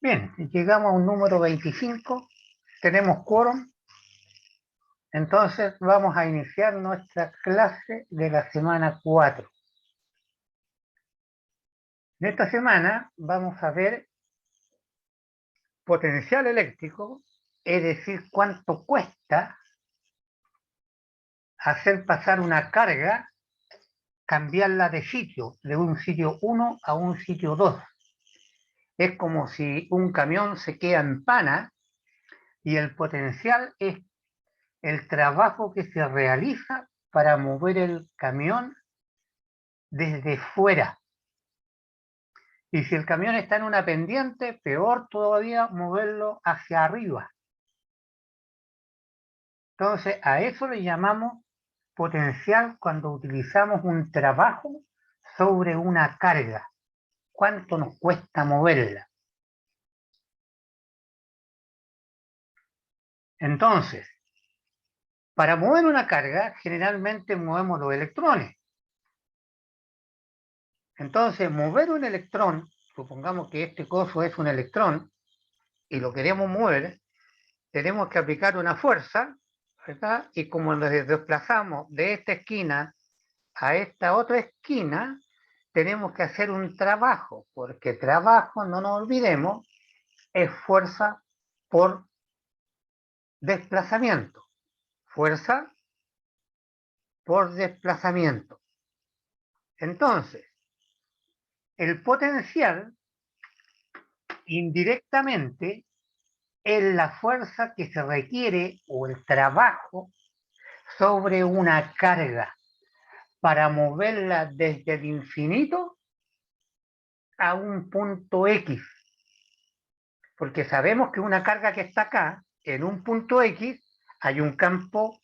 Bien, llegamos a un número 25, tenemos quórum, entonces vamos a iniciar nuestra clase de la semana 4. En esta semana vamos a ver potencial eléctrico, es decir, cuánto cuesta hacer pasar una carga, cambiarla de sitio, de un sitio 1 a un sitio 2. Es como si un camión se queda en pana y el potencial es el trabajo que se realiza para mover el camión desde fuera. Y si el camión está en una pendiente, peor todavía moverlo hacia arriba. Entonces, a eso le llamamos potencial cuando utilizamos un trabajo sobre una carga. ¿Cuánto nos cuesta moverla? Entonces, para mover una carga, generalmente movemos los electrones. Entonces, mover un electrón, supongamos que este coso es un electrón, y lo queremos mover, tenemos que aplicar una fuerza, ¿verdad? Y como nos desplazamos de esta esquina a esta otra esquina, tenemos que hacer un trabajo, porque trabajo, no nos olvidemos, es fuerza por desplazamiento. Fuerza por desplazamiento. Entonces, el potencial indirectamente es la fuerza que se requiere o el trabajo sobre una carga para moverla desde el infinito a un punto X. Porque sabemos que una carga que está acá, en un punto X, hay un campo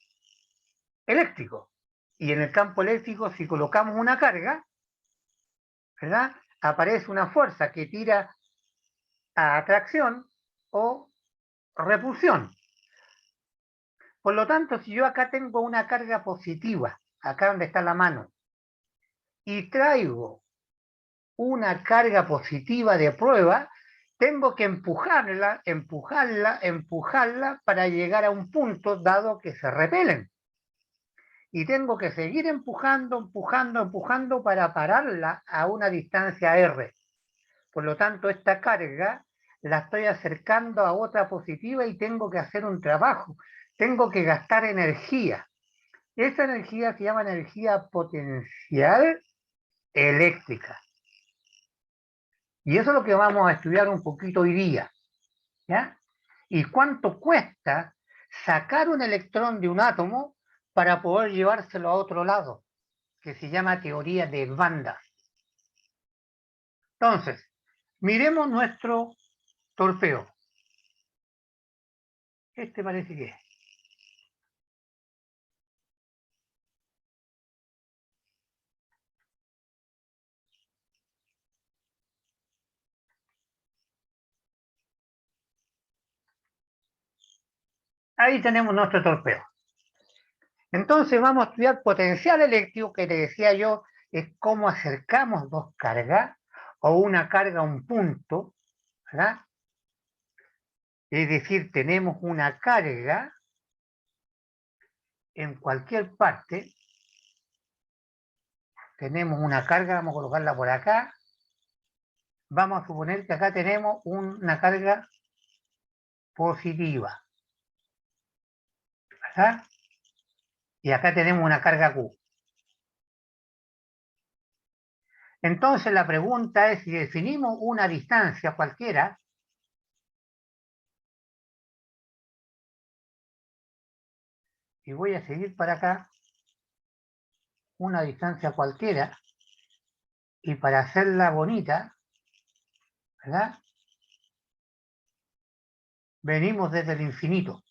eléctrico. Y en el campo eléctrico, si colocamos una carga, ¿verdad? Aparece una fuerza que tira a atracción o repulsión. Por lo tanto, si yo acá tengo una carga positiva, acá donde está la mano, y traigo una carga positiva de prueba, tengo que empujarla para llegar a un punto dado que se repelen. Y tengo que seguir empujando para pararla a una distancia R. Por lo tanto, esta carga la estoy acercando a otra positiva y tengo que hacer un trabajo. Tengo que gastar energía. Esa energía se llama energía potencial eléctrica. Y eso es lo que vamos a estudiar un poquito hoy día, ¿ya? ¿Y cuánto cuesta sacar un electrón de un átomo para poder llevárselo a otro lado? Que se llama teoría de bandas. Entonces, miremos nuestro torpeo. Este parece que es. Ahí tenemos nuestro torpeo. Entonces vamos a estudiar potencial eléctrico, que le decía yo, es cómo acercamos dos cargas o una carga a un punto, ¿verdad? Es decir, tenemos una carga en cualquier parte, tenemos una carga, vamos a colocarla por acá, vamos a suponer que acá tenemos una carga positiva, ¿verdad? Y acá tenemos una carga Q. Entonces la pregunta es, si definimos una distancia cualquiera, y voy a seguir para acá, una distancia cualquiera, y para hacerla bonita, ¿verdad? Venimos desde el infinito.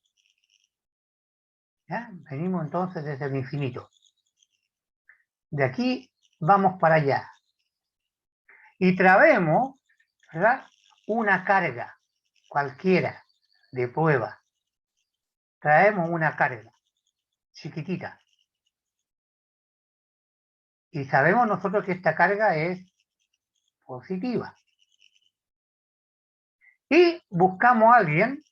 ¿Ya? Venimos entonces desde el infinito. De aquí vamos para allá. Y traemos, ¿verdad? Una carga cualquiera de prueba. Traemos una carga chiquitita. Y sabemos nosotros que esta carga es positiva. Y buscamos a alguien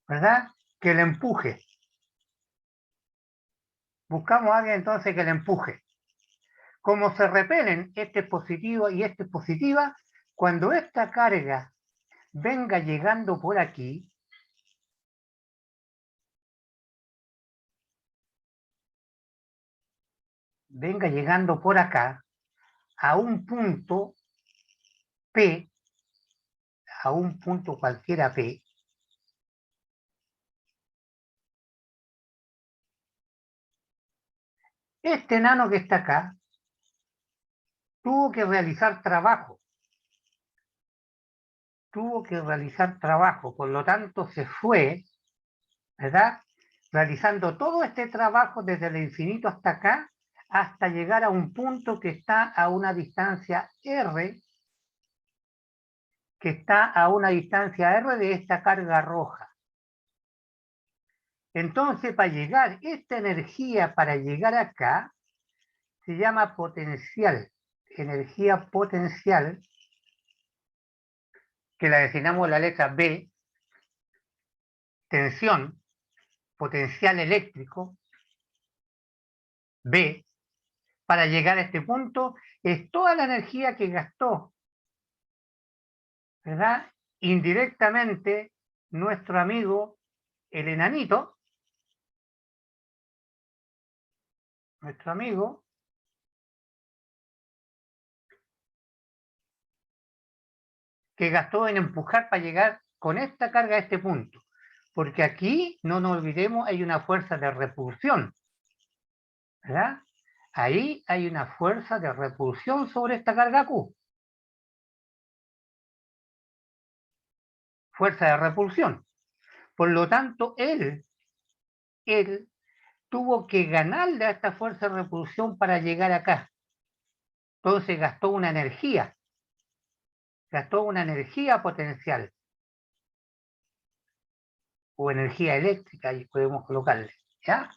¿verdad? Que le empuje. Buscamos a alguien entonces que le empuje. Como se repelen este es positivo y este es positiva, cuando esta carga venga llegando por aquí, venga llegando por acá, a un punto P, a un punto cualquiera P, este enano que está acá tuvo que realizar trabajo, por lo tanto se fue, ¿verdad? Realizando todo este trabajo desde el infinito hasta acá, hasta llegar a un punto que está a una distancia R, de esta carga roja. Entonces, para llegar, esta energía para llegar acá, se llama potencial, energía potencial, que la designamos la letra B, tensión, potencial eléctrico, B, para llegar a este punto, es toda la energía que gastó, ¿verdad? Indirectamente, nuestro amigo, el enanito, nuestro amigo, que gastó en empujar para llegar con esta carga a este punto. Porque aquí, no nos olvidemos, hay una fuerza de repulsión, ¿verdad? Ahí hay una fuerza de repulsión sobre esta carga Q. Fuerza de repulsión. Por lo tanto, él tuvo que ganarle a esta fuerza de repulsión para llegar acá. Entonces gastó una energía potencial o energía eléctrica, y podemos colocarle, ¿ya?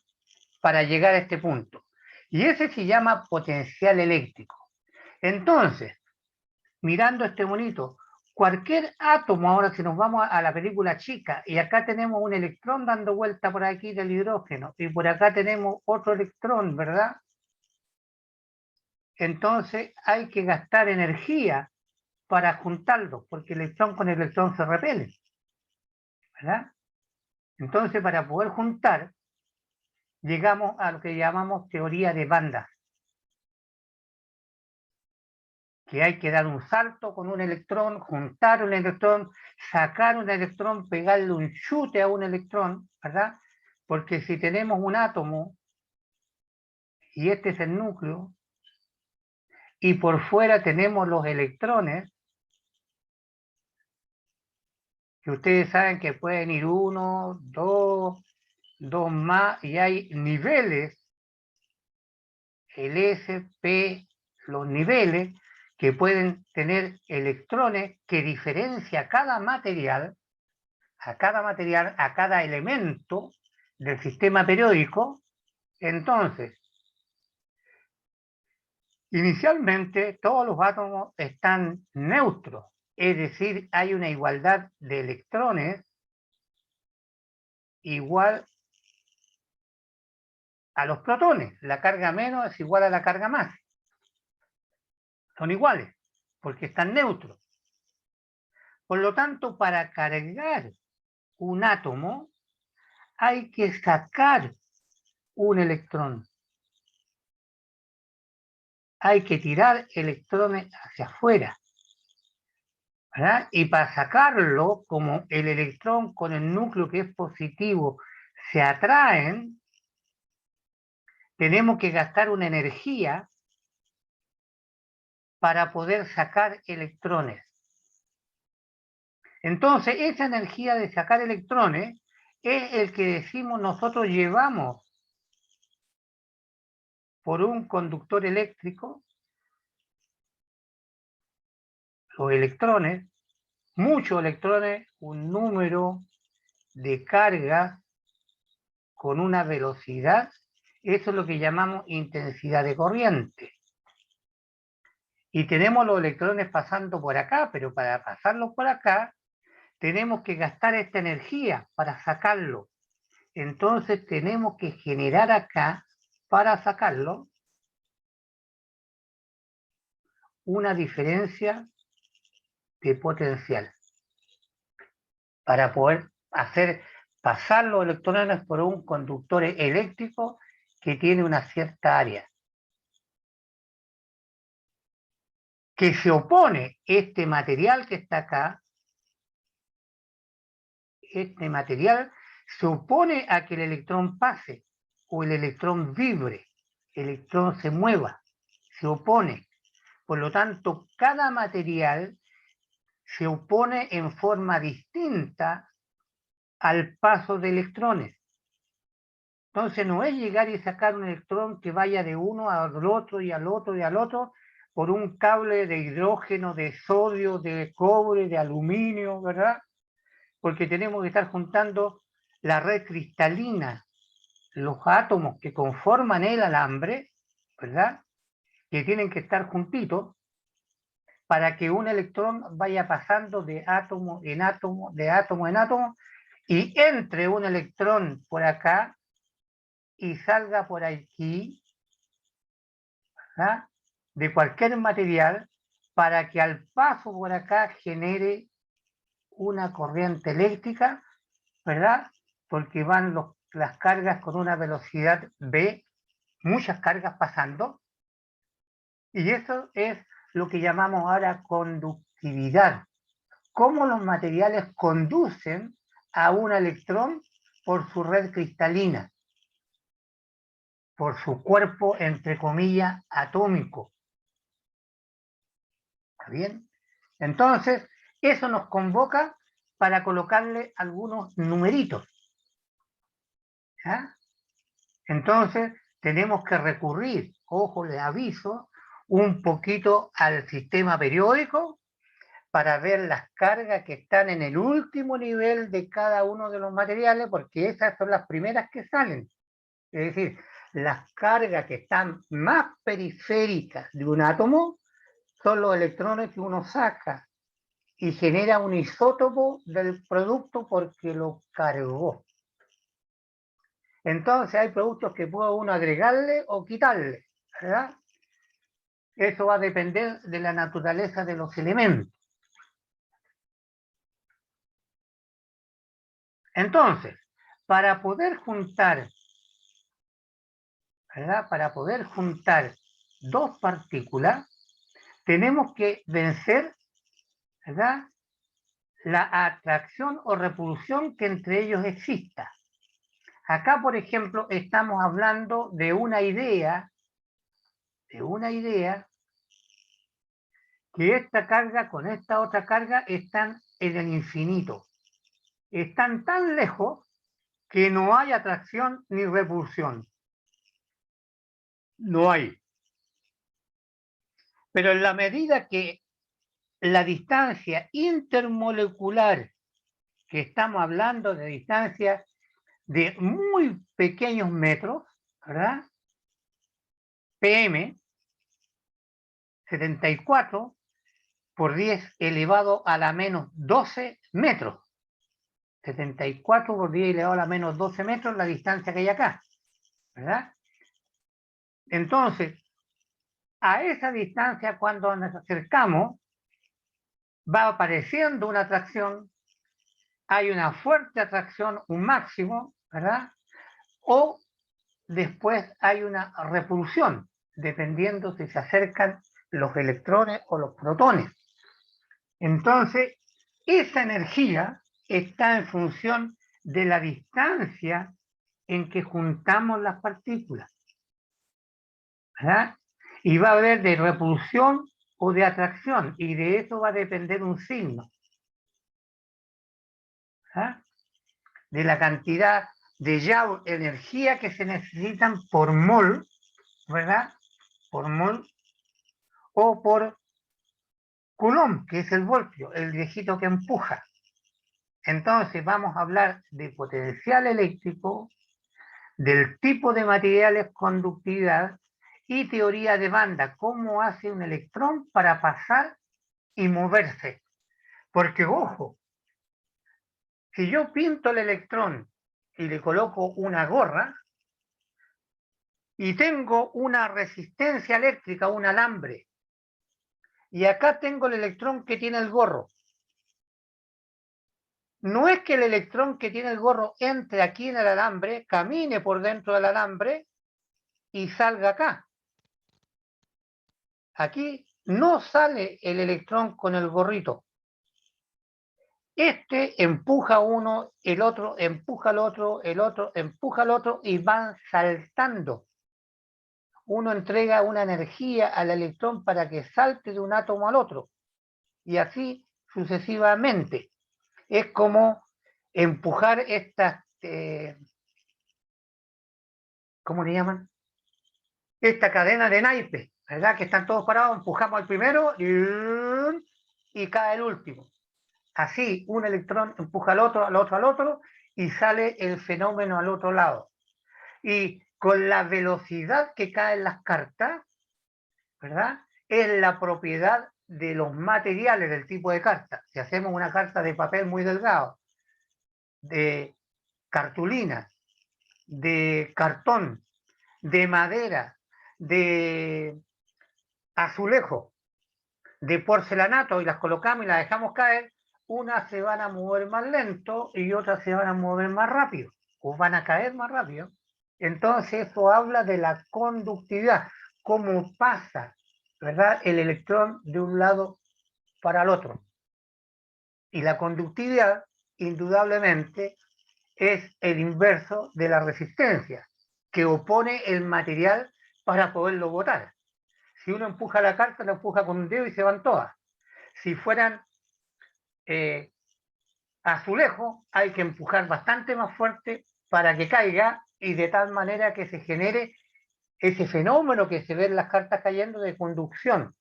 Para llegar a este punto. Y ese se llama potencial eléctrico. Entonces, mirando este monito, cualquier átomo, ahora si nos vamos a la película chica, y acá tenemos un electrón dando vuelta por aquí del hidrógeno, y por acá tenemos otro electrón, ¿verdad? Entonces hay que gastar energía para juntarlos, porque electrón con electrón se repelen, ¿verdad? Entonces, para poder juntar, llegamos a lo que llamamos teoría de bandas, que hay que dar un salto con un electrón, juntar un electrón, sacar un electrón, pegarle un chute a un electrón, ¿verdad? Porque si tenemos un átomo, y este es el núcleo, y por fuera tenemos los electrones, que ustedes saben que pueden ir uno, dos más, y hay niveles, el S, P, los niveles, que pueden tener electrones que diferencia a cada elemento del sistema periódico. Entonces, inicialmente todos los átomos están neutros, es decir, hay una igualdad de electrones igual a los protones. La carga menos es igual a la carga más. Son iguales, porque están neutros. Por lo tanto, para cargar un átomo, hay que sacar un electrón. Hay que tirar electrones hacia afuera, ¿verdad? Y para sacarlo, como el electrón con el núcleo que es positivo se atraen, tenemos que gastar una energía para poder sacar electrones. Entonces, esa energía de sacar electrones es el que decimos nosotros llevamos por un conductor eléctrico, los electrones, muchos electrones, un número de cargas con una velocidad, eso es lo que llamamos intensidad de corriente. Y tenemos los electrones pasando por acá, pero para pasarlos por acá, tenemos que gastar esta energía para sacarlo. Entonces tenemos que generar acá, para sacarlo, una diferencia de potencial para poder hacer pasar los electrones por un conductor eléctrico que tiene una cierta área. Que se opone este material que está acá, este material se opone a que el electrón pase o el electrón vibre, el electrón se mueva, se opone. Por lo tanto, cada material se opone en forma distinta al paso de electrones. Entonces no es llegar y sacar un electrón que vaya de uno al otro y al otro y al otro por un cable de hidrógeno, de sodio, de cobre, de aluminio, ¿verdad? Porque tenemos que estar juntando la red cristalina, los átomos que conforman el alambre, ¿verdad? Que tienen que estar juntitos para que un electrón vaya pasando de átomo en átomo, de átomo en átomo, y entre un electrón por acá y salga por aquí, ¿verdad? De cualquier material, para que al paso por acá genere una corriente eléctrica, ¿verdad? Porque van las cargas con una velocidad v, muchas cargas pasando, y eso es lo que llamamos ahora conductividad. Cómo los materiales conducen a un electrón por su red cristalina, por su cuerpo, entre comillas, atómico. ¿Está bien? Entonces, eso nos convoca para colocarle algunos numeritos. ¿Ya? Entonces, tenemos que recurrir, ojo, les aviso, un poquito al sistema periódico para ver las cargas que están en el último nivel de cada uno de los materiales, porque esas son las primeras que salen. Es decir, las cargas que están más periféricas de un átomo son los electrones que uno saca y genera un isótopo del producto porque lo cargó. Entonces hay productos que puede uno agregarle o quitarle, ¿verdad? Eso va a depender de la naturaleza de los elementos. Entonces, para poder juntar, ¿verdad? Para poder juntar dos partículas, tenemos que vencer, ¿verdad?, la atracción o repulsión que entre ellos exista. Acá, por ejemplo, estamos hablando de una idea que esta carga con esta otra carga están en el infinito. Están tan lejos que no hay atracción ni repulsión. No hay. Pero en la medida que la distancia intermolecular, que estamos hablando de distancias de muy pequeños metros, ¿verdad? PM, 74 por 10 elevado a la menos 12 metros. 74 por 10 elevado a la menos 12 metros la distancia que hay acá, ¿verdad? Entonces, a esa distancia, cuando nos acercamos, va apareciendo una atracción, hay una fuerte atracción, un máximo, ¿verdad? O después hay una repulsión, dependiendo si se acercan los electrones o los protones. Entonces, esa energía está en función de la distancia en que juntamos las partículas, ¿verdad? Y va a haber de repulsión o de atracción, y de eso va a depender un signo, ¿verdad? De la cantidad de Joule, energía que se necesitan por mol, ¿verdad? Por mol, o por Coulomb, que es el voltio, el viejito que empuja. Entonces vamos a hablar de potencial eléctrico, del tipo de materiales, conductividad y teoría de banda, cómo hace un electrón para pasar y moverse. Porque, ojo, si yo pinto el electrón y le coloco una gorra y tengo una resistencia eléctrica, un alambre, y acá tengo el electrón que tiene el gorro, no es que el electrón que tiene el gorro entre aquí en el alambre, camine por dentro del alambre y salga acá. Aquí no sale el electrón con el gorrito. Este empuja a uno, el otro empuja al otro, el otro empuja al otro y van saltando. Uno entrega una energía al electrón para que salte de un átomo al otro. Y así sucesivamente. Es como empujar estas, ¿cómo le llaman? Esta cadena de naipes, ¿verdad? Que están todos parados, empujamos al primero y cae el último. Así, un electrón empuja al otro, al otro, al otro, y sale el fenómeno al otro lado. Y con la velocidad que caen las cartas, ¿verdad? Es la propiedad de los materiales del tipo de carta. Si hacemos una carta de papel muy delgado, de cartulina, de cartón, de madera, de azulejo, de porcelanato y las colocamos y las dejamos caer, unas se van a mover más lento y otras se van a mover más rápido o van a caer más rápido. Entonces eso habla de la conductividad, cómo pasa, ¿verdad?, el electrón de un lado para el otro. Y la conductividad, indudablemente, es el inverso de la resistencia, que opone el material para poderlo botar. Si uno empuja la carta, la empuja con un dedo y se van todas. Si fueran azulejos, hay que empujar bastante más fuerte para que caiga y de tal manera que se genere ese fenómeno que se ve en las cartas cayendo de conducción,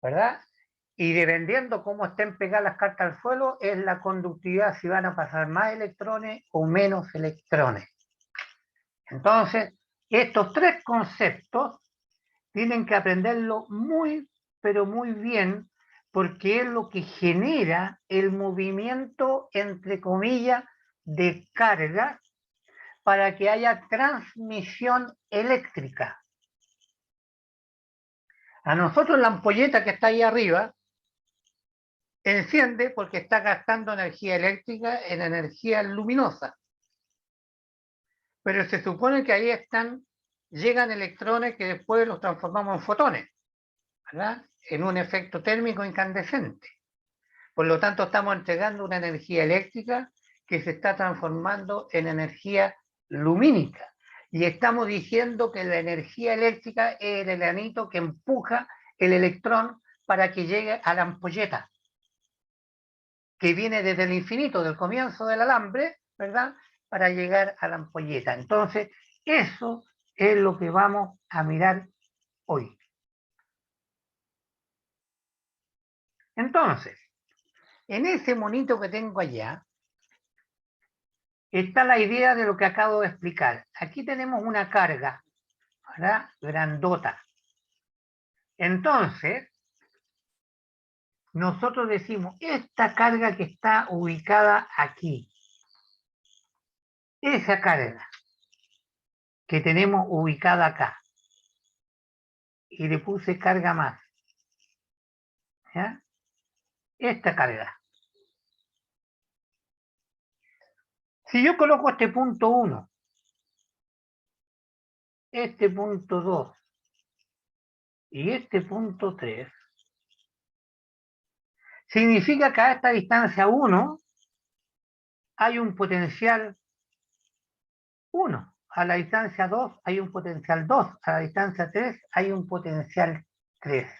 ¿verdad? Y dependiendo cómo estén pegadas las cartas al suelo, es la conductividad, si van a pasar más electrones o menos electrones. Entonces, estos tres conceptos tienen que aprenderlo muy, pero muy bien, porque es lo que genera el movimiento, entre comillas, de carga para que haya transmisión eléctrica. A nosotros la ampolleta que está ahí arriba enciende porque está gastando energía eléctrica en energía luminosa. Pero se supone que ahí llegan electrones que después los transformamos en fotones, ¿verdad?, en un efecto térmico incandescente. Por lo tanto, estamos entregando una energía eléctrica que se está transformando en energía lumínica. Y estamos diciendo que la energía eléctrica es el anito que empuja el electrón para que llegue a la ampolleta, que viene desde el infinito, del comienzo del alambre, ¿verdad?, para llegar a la ampolleta. Entonces, eso es lo que vamos a mirar hoy. Entonces, en ese monito que tengo allá, está la idea de lo que acabo de explicar. Aquí tenemos una carga, ¿verdad?, grandota. Entonces, nosotros decimos, esta carga que está ubicada aquí, esa carga que tenemos ubicada acá, y le puse carga más, ¿ya?, esta carga. Si yo coloco este punto 1, este punto 2 y este punto 3, significa que a esta distancia 1 hay un potencial 1, a la distancia 2 hay un potencial 2, a la distancia 3 hay un potencial 3.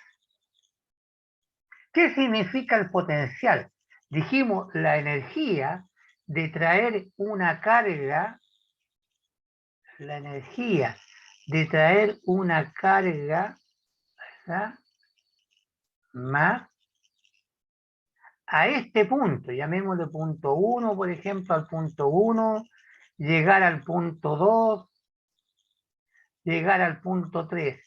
¿Qué significa el potencial? Dijimos la energía de traer una carga, la energía de traer una carga, ¿verdad?, más a este punto, llamémosle punto 1, por ejemplo, al punto 1, llegar al punto 2, llegar al punto 3.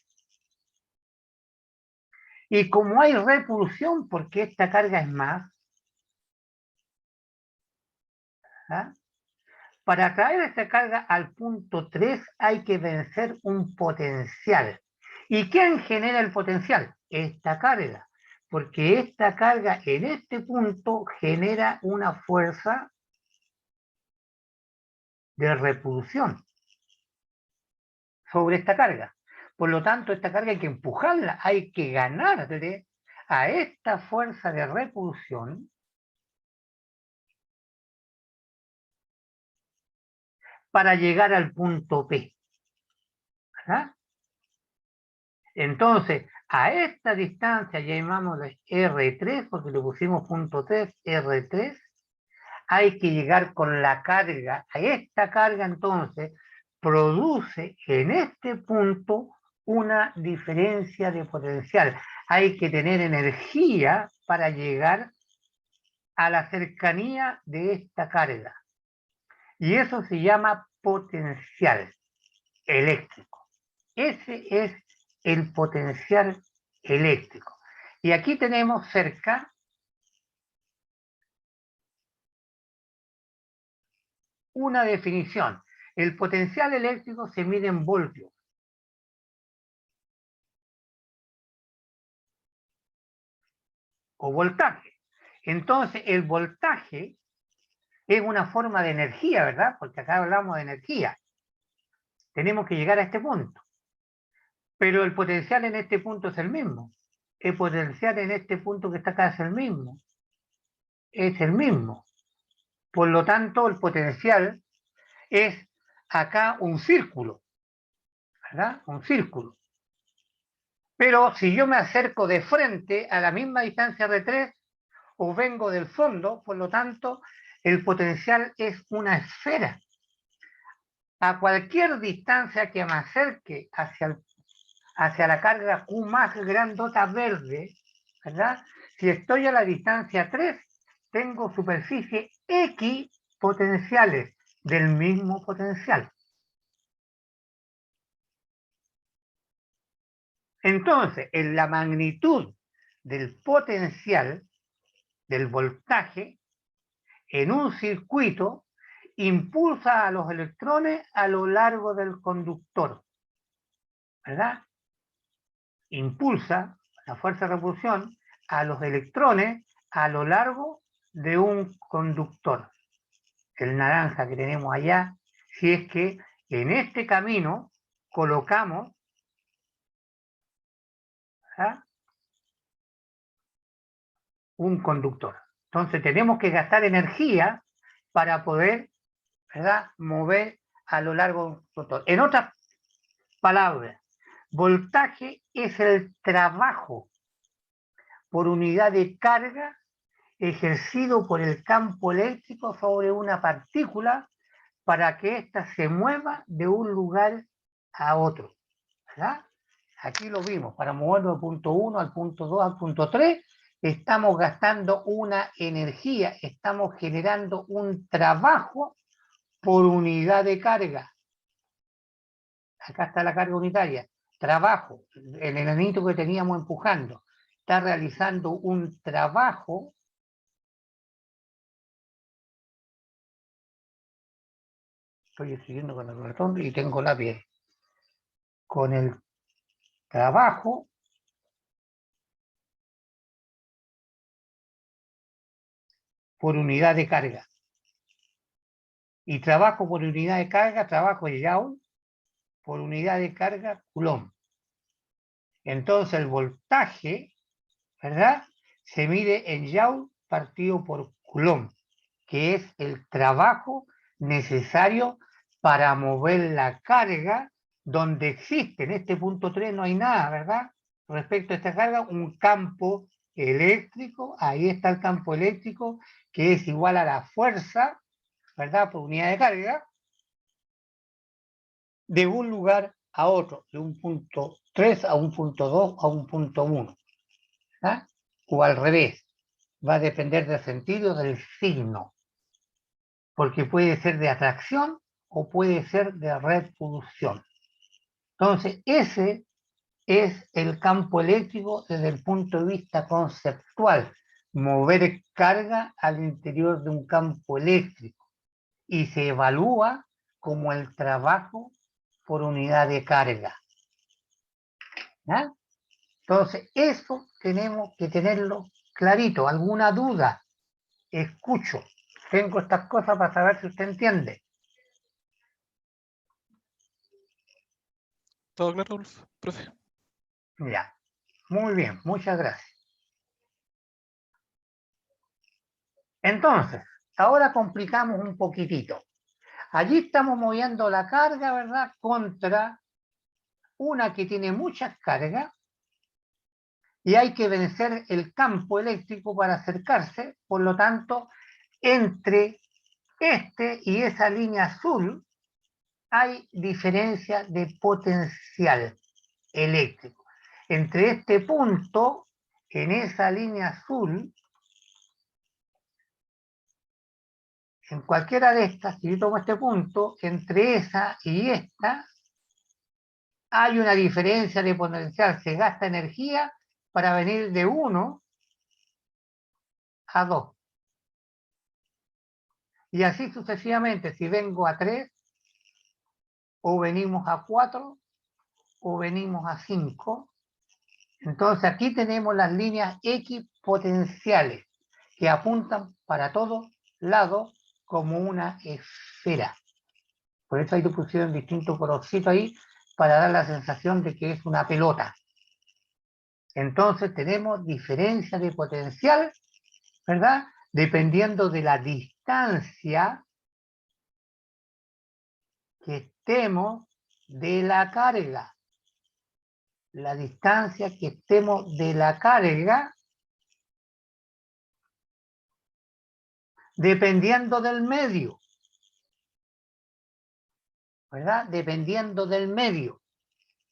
Y como hay repulsión, porque esta carga es más, ¿ah? Para traer esta carga al punto 3 hay que vencer un potencial. ¿Y quién genera el potencial? Esta carga. Porque esta carga en este punto genera una fuerza de repulsión sobre esta carga. Por lo tanto, esta carga hay que empujarla, hay que ganarle a esta fuerza de repulsión para llegar al punto P. ¿Verdad? Entonces, a esta distancia, llamámosle R3, porque le pusimos punto 3, R3, hay que llegar con la carga. A esta carga, entonces, produce en este punto una diferencia de potencial. Hay que tener energía para llegar a la cercanía de esta carga. Y eso se llama potencial eléctrico. Ese es el potencial eléctrico. Y aquí tenemos cerca una definición. El potencial eléctrico se mide en voltios. O voltaje. Entonces, el voltaje es una forma de energía, ¿verdad? Porque acá hablamos de energía. Tenemos que llegar a este punto. Pero el potencial en este punto es el mismo. El potencial en este punto que está acá es el mismo. Es el mismo. Por lo tanto, el potencial es acá un círculo, ¿verdad? Un círculo. Pero si yo me acerco de frente a la misma distancia de 3 o vengo del fondo, por lo tanto, el potencial es una esfera. A cualquier distancia que me acerque hacia la carga Q más grandota verde, ¿verdad? Si estoy a la distancia 3, tengo superficie X potenciales del mismo potencial. Entonces, en la magnitud del potencial del voltaje en un circuito impulsa a los electrones a lo largo del conductor, ¿verdad? Impulsa la fuerza de repulsión a los electrones a lo largo de un conductor. El naranja que tenemos allá, si es que en este camino colocamos, ¿verdad?, un conductor. Entonces tenemos que gastar energía para poder, ¿verdad?, mover a lo largo de un conductor. En otras palabras, voltaje es el trabajo por unidad de carga ejercido por el campo eléctrico sobre una partícula para que ésta se mueva de un lugar a otro, ¿verdad? Aquí lo vimos, para movernos del punto 1 al punto 2 al punto 3, estamos gastando una energía, estamos generando un trabajo por unidad de carga. Acá está la carga unitaria. Trabajo, el enanito que teníamos empujando, está realizando un trabajo. Estoy escribiendo con el ratón y tengo la piel. Con el trabajo por unidad de carga. Y trabajo por unidad de carga, trabajo en Joule por unidad de carga Coulomb. Entonces el voltaje, ¿verdad?, se mide en Joule partido por Coulomb, que es el trabajo necesario para mover la carga donde existe, en este punto 3 no hay nada, ¿verdad?, respecto a esta carga, un campo eléctrico, ahí está el campo eléctrico, que es igual a la fuerza, ¿verdad?, por unidad de carga, de un lugar a otro, de un punto 3 a un punto 2 a un punto 1, ¿ah?, o al revés, va a depender del sentido del signo, porque puede ser de atracción o puede ser de repulsión. Entonces, ese es el campo eléctrico desde el punto de vista conceptual, mover carga al interior de un campo eléctrico, y se evalúa como el trabajo por unidad de carga. ¿Ya? Entonces, eso tenemos que tenerlo clarito. ¿Alguna duda? Escucho. Tengo estas cosas para saber si usted entiende. Todo claro, profe. Ya. Muy bien, muchas gracias. Entonces, ahora complicamos un poquitito. Allí estamos moviendo la carga, ¿verdad? Contra una que tiene muchas cargas, y hay que vencer el campo eléctrico para acercarse. Por lo tanto, entre este y esa línea azul hay diferencia de potencial eléctrico. Entre este punto, en esa línea azul, en cualquiera de estas, si yo tomo este punto, entre esa y esta, hay una diferencia de potencial. Se gasta energía para venir de 1 a 2. Y así sucesivamente, si vengo a 3, o venimos a 4, o venimos a 5. Entonces aquí tenemos las líneas equipotenciales que apuntan para todos lados como una esfera. Por eso ahí te pusieron distintos colorcitos ahí para dar la sensación de que es una pelota. Entonces tenemos diferencia de potencial, ¿verdad? Dependiendo de la distancia que estemos de la carga. La distancia que estemos de la carga, dependiendo del medio, ¿verdad? Dependiendo del medio.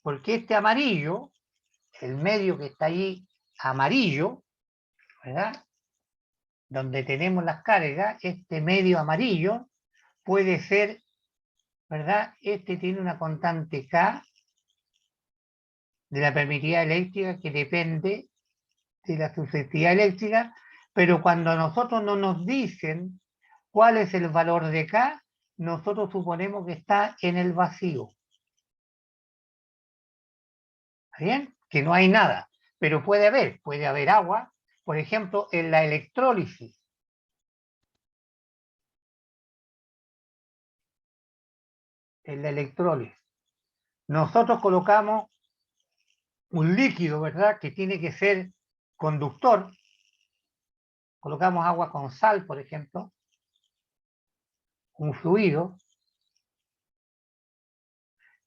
Porque este amarillo, el medio que está ahí amarillo, ¿verdad? Donde tenemos las cargas, este medio amarillo puede ser, ¿verdad? Este tiene una constante K de la permitividad eléctrica que depende de la susceptibilidad eléctrica, pero cuando a nosotros no nos dicen cuál es el valor de K, nosotros suponemos que está en el vacío. ¿Está bien? Que no hay nada, pero puede haber agua, por ejemplo, en la electrólisis. En la electrólisis. Nosotros colocamos un líquido, ¿verdad? Que tiene que ser conductor. Colocamos agua con sal, por ejemplo, un fluido,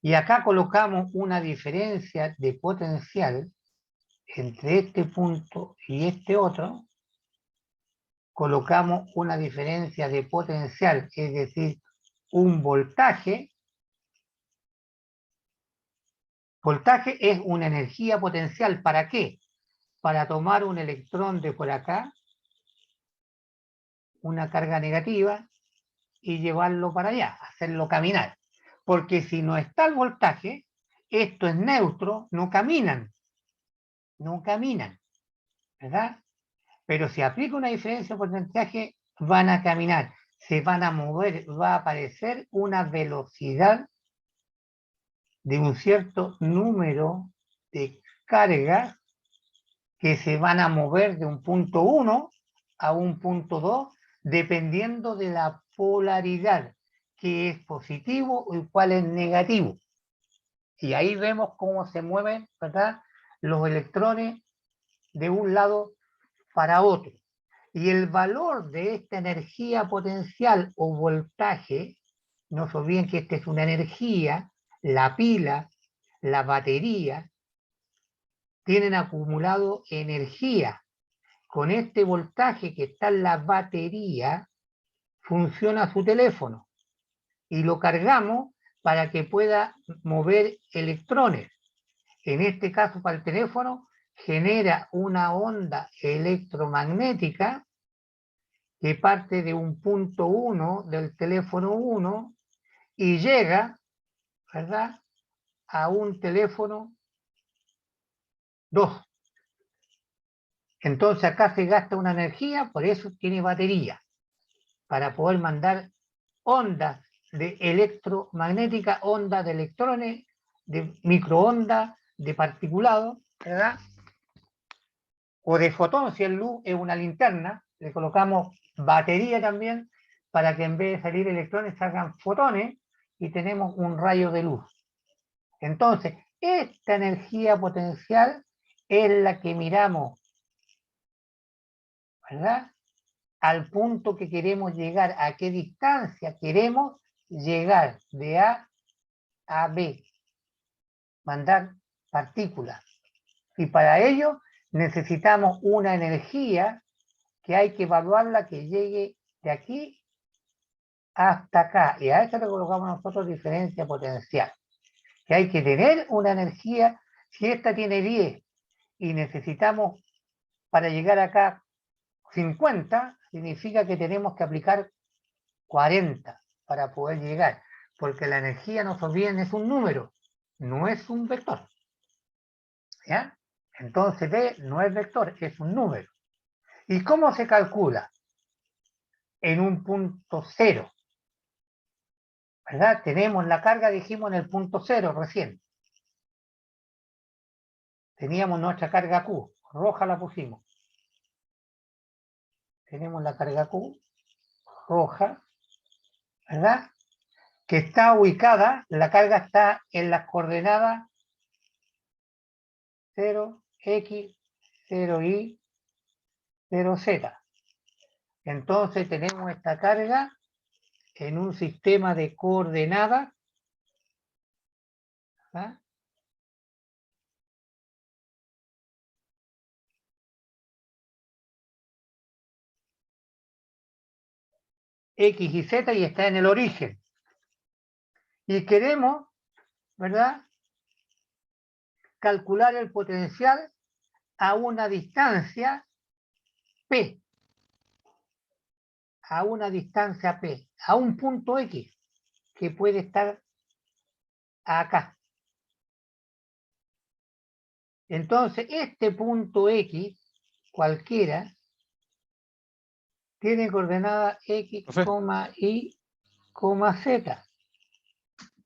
y acá colocamos una diferencia de potencial entre este punto y este otro. Colocamos una diferencia de potencial, es decir, un voltaje. Voltaje es una energía potencial. ¿Para qué? Para tomar un electrón de por acá, una carga negativa, y llevarlo para allá, hacerlo caminar. Porque si no está el voltaje, esto es neutro, no caminan, ¿verdad? Pero si aplico una diferencia de porcentaje, van a caminar, se van a mover, va a aparecer una velocidad de un cierto número de cargas que se van a mover de un punto 1 a un punto 2, dependiendo de la polaridad, que es positivo y cuál es negativo. Y ahí vemos cómo se mueven, ¿verdad?, los electrones de un lado para otro. Y el valor de esta energía potencial o voltaje, no se olviden que esta es una energía, la pila, la batería, tienen acumulado energía. Con este voltaje que está en la batería, funciona su teléfono y lo cargamos para que pueda mover electrones. En este caso, para el teléfono, genera una onda electromagnética que parte de un punto 1 del teléfono 1 y llega, ¿verdad?, a un teléfono 2. Entonces acá se gasta una energía, por eso tiene batería, para poder mandar ondas de electromagnética, ondas de electrones, de microondas, de particulados, ¿verdad? O de fotón, si el luz es una linterna, le colocamos batería también para que en vez de salir electrones salgan fotones y tenemos un rayo de luz. Entonces, esta energía potencial es la que miramos, ¿verdad?, al punto que queremos llegar, a qué distancia queremos llegar de A a B, mandar partículas. Y para ello necesitamos una energía que hay que evaluarla que llegue de aquí hasta acá. Y a eso le colocamos nosotros diferencia potencial. Que hay que tener una energía, si esta tiene 10 y necesitamos para llegar acá 50, significa que tenemos que aplicar 40 para poder llegar, porque la energía, no se olviden, es un número, no es un vector. ¿Ya? Entonces B no es vector, es un número. ¿Y cómo se calcula? En un punto cero, ¿verdad? Tenemos la carga, dijimos, en el punto cero recién. Teníamos nuestra carga Q, roja la pusimos. Tenemos la carga Q, roja, ¿verdad?, que está ubicada, la carga está en las coordenadas 0x, 0y, 0z. Entonces tenemos esta carga en un sistema de coordenadas, ¿verdad?, X y Z, y está en el origen. Y queremos, ¿verdad?, calcular el potencial a una distancia P, a una distancia P, a un punto X, que puede estar acá. Entonces, este punto X, cualquiera, tiene coordenada X, Y, Z.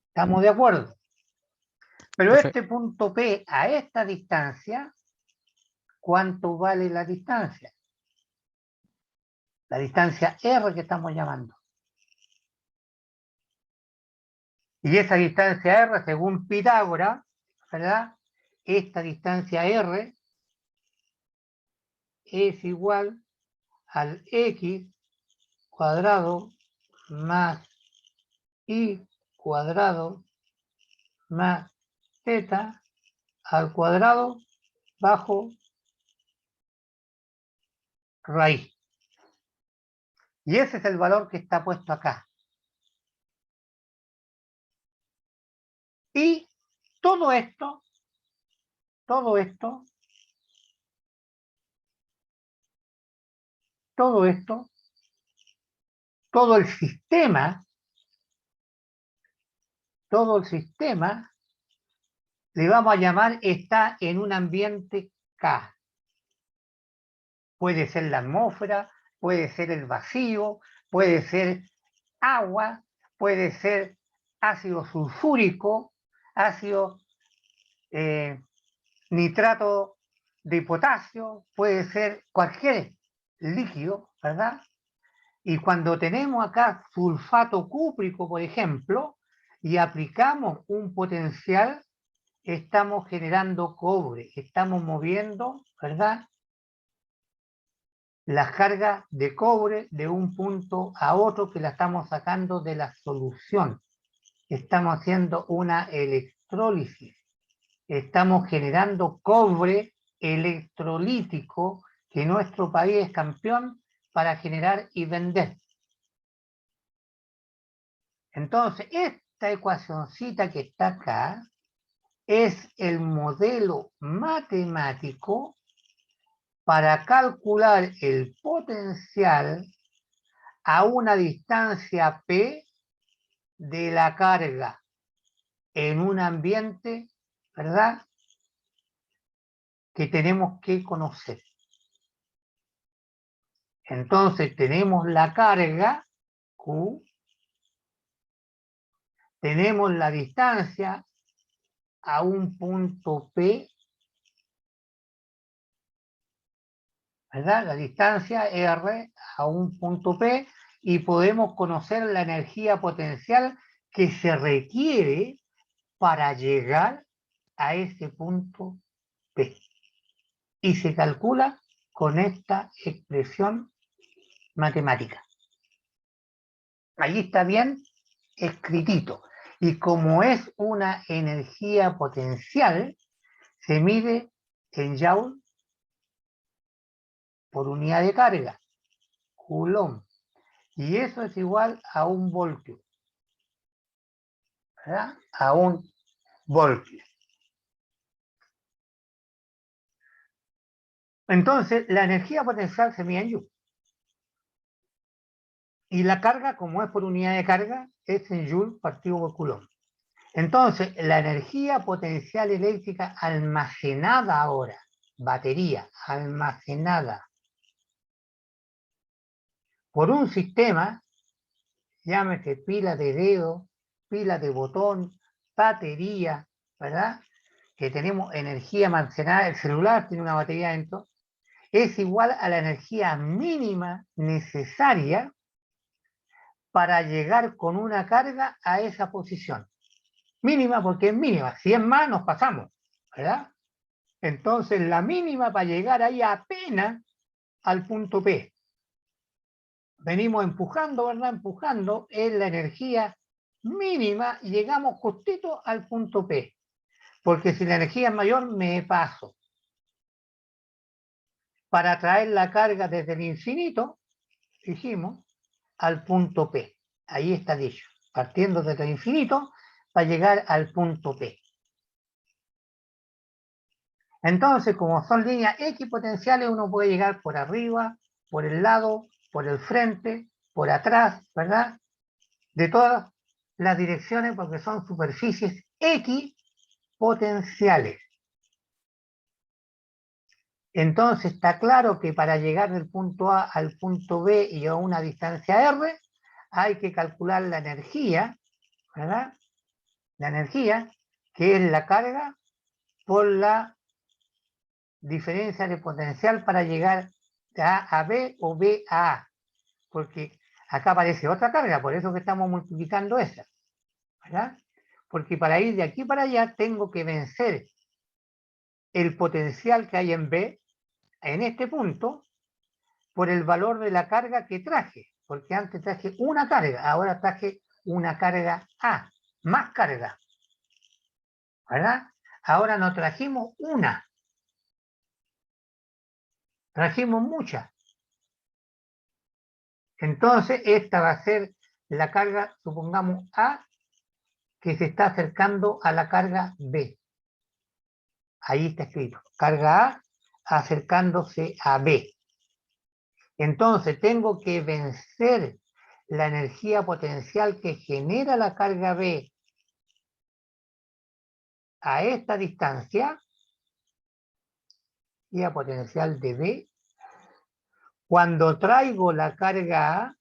¿Estamos de acuerdo? Pero este punto P, a esta distancia, ¿cuánto vale la distancia? La distancia R que estamos llamando. Y esa distancia R, según Pitágoras, ¿verdad?, esta distancia R es igual al X cuadrado más Y cuadrado más Z al cuadrado bajo raíz. Y ese es el valor que está puesto acá. Y todo esto, todo el sistema, le vamos a llamar, está en un ambiente K. Puede ser la atmósfera, puede ser el vacío, puede ser agua, puede ser ácido sulfúrico, ácido nitrato de potasio, puede ser cualquier líquido, ¿verdad? Y cuando tenemos acá sulfato cúprico, por ejemplo, y aplicamos un potencial, estamos generando cobre, estamos moviendo, ¿verdad?, las cargas de cobre de un punto a otro, que la estamos sacando de la solución. Estamos haciendo una electrólisis. Estamos generando cobre electrolítico, que nuestro país es campeón para generar y vender. Entonces, esta ecuacioncita que está acá es el modelo matemático para calcular el potencial a una distancia P de la carga en un ambiente, ¿verdad?, que tenemos que conocer. Entonces tenemos la carga, Q, tenemos la distancia a un punto P, ¿verdad? La distancia R a un punto P, y podemos conocer la energía potencial que se requiere para llegar a ese punto P. Y se calcula con esta expresión matemática. Allí está bien escritito. Y como es una energía potencial, se mide en Joule por unidad de carga, Coulomb. Y eso es igual a un voltio, ¿verdad? A un voltio. Entonces, la energía potencial se mide en Joule. Y la carga, como es por unidad de carga, es en Joule partido por Coulomb. Entonces, la energía potencial eléctrica almacenada ahora, batería almacenada por un sistema, llámese pila de dedo, pila de botón, batería, ¿verdad?, que tenemos energía almacenada, el celular tiene una batería dentro, es igual a la energía mínima necesaria para llegar con una carga a esa posición. Mínima porque es mínima, si es más nos pasamos, ¿verdad? Entonces la mínima para llegar ahí apenas al punto P. Venimos empujando, ¿verdad? Empujando, es la energía mínima y llegamos justito al punto P. Porque si la energía es mayor, me paso. Para traer la carga desde el infinito, dijimos, al punto P. Ahí está dicho. Partiendo desde el infinito para llegar al punto P. Entonces, como son líneas equipotenciales, uno puede llegar por arriba, por el lado, por el frente, por atrás, ¿verdad? De todas las direcciones, porque son superficies equipotenciales. Entonces está claro que para llegar del punto A al punto B y a una distancia R, hay que calcular la energía, ¿verdad? La energía, que es la carga, por la diferencia de potencial para llegar de A a B o B a A. Porque acá aparece otra carga, por eso que estamos multiplicando esa, ¿verdad? Porque para ir de aquí para allá tengo que vencer el potencial que hay en B, en este punto, por el valor de la carga que traje, porque antes traje una carga, ahora traje una carga A, más carga, ¿verdad? Ahora no trajimos una, trajimos muchas. Entonces esta va a ser la carga, supongamos A, que se está acercando a la carga B. Ahí está escrito, carga A acercándose a B. Entonces tengo que vencer la energía potencial que genera la carga B a esta distancia, y a potencial de B, cuando traigo la carga A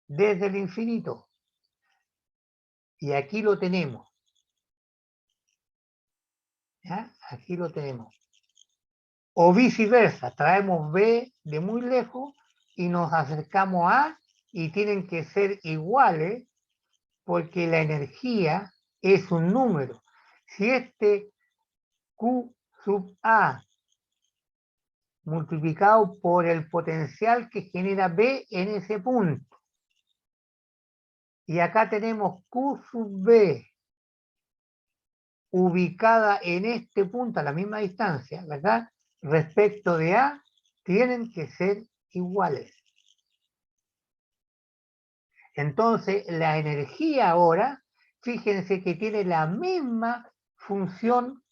desde el infinito. Y aquí lo tenemos. ¿Ya? Aquí lo tenemos. O viceversa, traemos B de muy lejos y nos acercamos a, y tienen que ser iguales porque la energía es un número. Si este Q sub A multiplicado por el potencial que genera B en ese punto, y acá tenemos Q sub B ubicada en este punto a la misma distancia, ¿verdad? Respecto de A, tienen que ser iguales. Entonces, la energía ahora, fíjense que tiene la misma función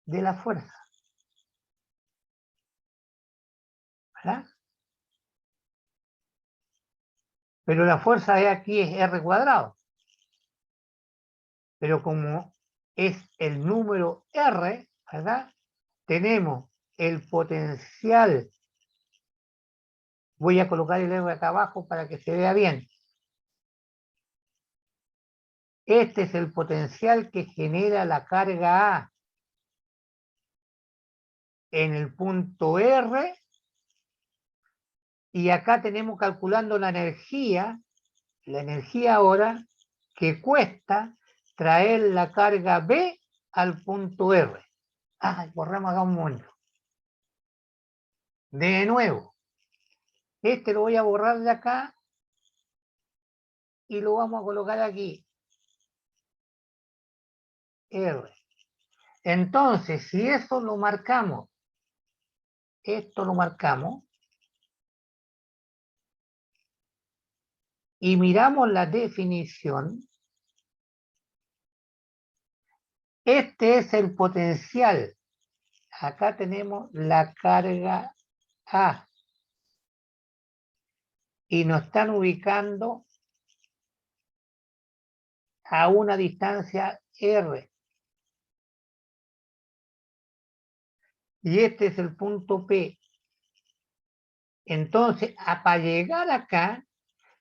de la fuerza, ¿verdad? Pero la fuerza E aquí es R cuadrado. Pero como es el número R, ¿verdad? Tenemos el potencial. Voy a colocar el R acá abajo para que se vea bien. Este es el potencial que genera la carga A en el punto R. Y acá tenemos calculando la energía ahora que cuesta traer la carga B al punto R. Borramos acá un momento. De nuevo, este lo voy a borrar de acá y lo vamos a colocar aquí. R. Entonces, si eso lo marcamos, esto lo marcamos, y miramos la definición, este es el potencial. Acá tenemos la carga A. Y nos están ubicando a una distancia R. Y este es el punto P. Entonces, para llegar acá,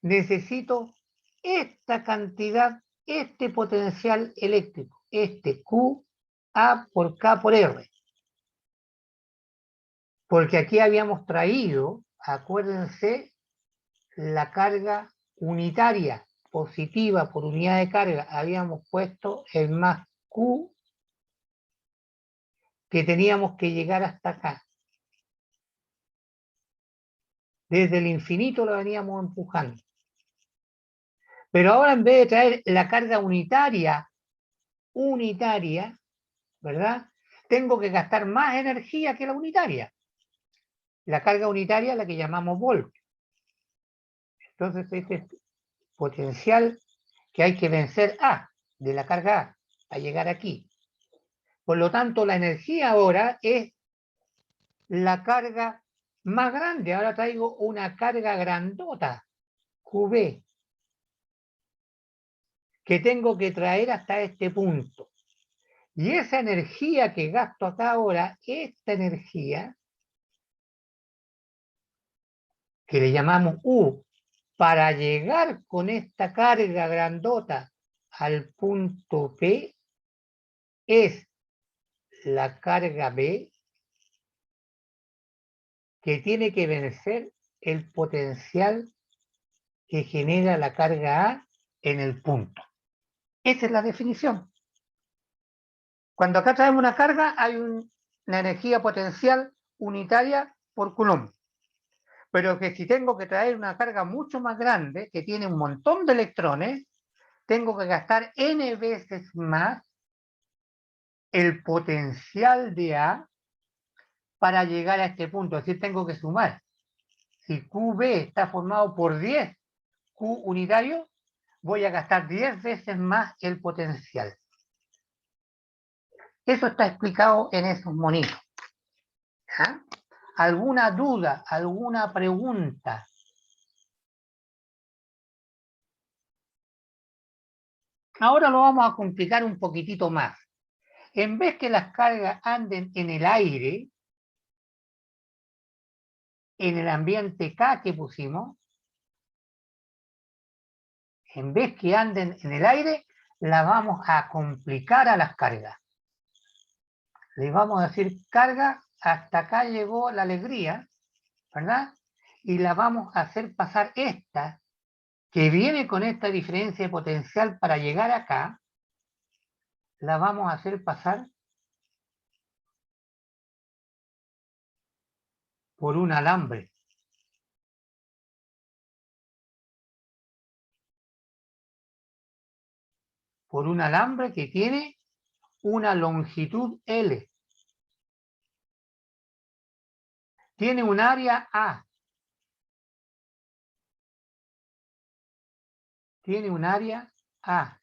necesito esta cantidad, este potencial eléctrico, este Q, A por K por R. Porque aquí habíamos traído, acuérdense, la carga unitaria positiva por unidad de carga. Habíamos puesto el más Q que teníamos que llegar hasta acá. Desde el infinito lo veníamos empujando. Pero ahora en vez de traer la carga unitaria, ¿verdad? Tengo que gastar más energía que la unitaria. La carga unitaria es la que llamamos volt. Entonces este es potencial que hay que vencer A, de la carga A, a llegar aquí. Por lo tanto, la energía ahora es la carga más grande. Ahora traigo una carga grandota, QB, que tengo que traer hasta este punto. Y esa energía que gasto acá ahora, esta energía, que le llamamos U, para llegar con esta carga grandota al punto P, es la carga B que tiene que vencer el potencial que genera la carga A en el punto. Esa es la definición. Cuando acá traemos una carga, hay una energía potencial unitaria por Coulomb. Pero que si tengo que traer una carga mucho más grande, que tiene un montón de electrones, tengo que gastar n veces más el potencial de A para llegar a este punto. Es decir, tengo que sumar. Si QB está formado por 10 Q unitarios, voy a gastar 10 veces más el potencial. Eso está explicado en esos monitos. ¿Ah? ¿Alguna duda? ¿Alguna pregunta? Ahora lo vamos a complicar un poquitito más. En vez que las cargas anden en el aire, en el ambiente K que pusimos, en vez que anden en el aire, las vamos a complicar a las cargas. Les vamos a decir carga, hasta acá llegó la alegría, ¿verdad? Y la vamos a hacer pasar esta, que viene con esta diferencia de potencial para llegar acá, la vamos a hacer pasar por un alambre. Por un alambre que tiene una longitud L. Tiene un área A. Tiene un área A.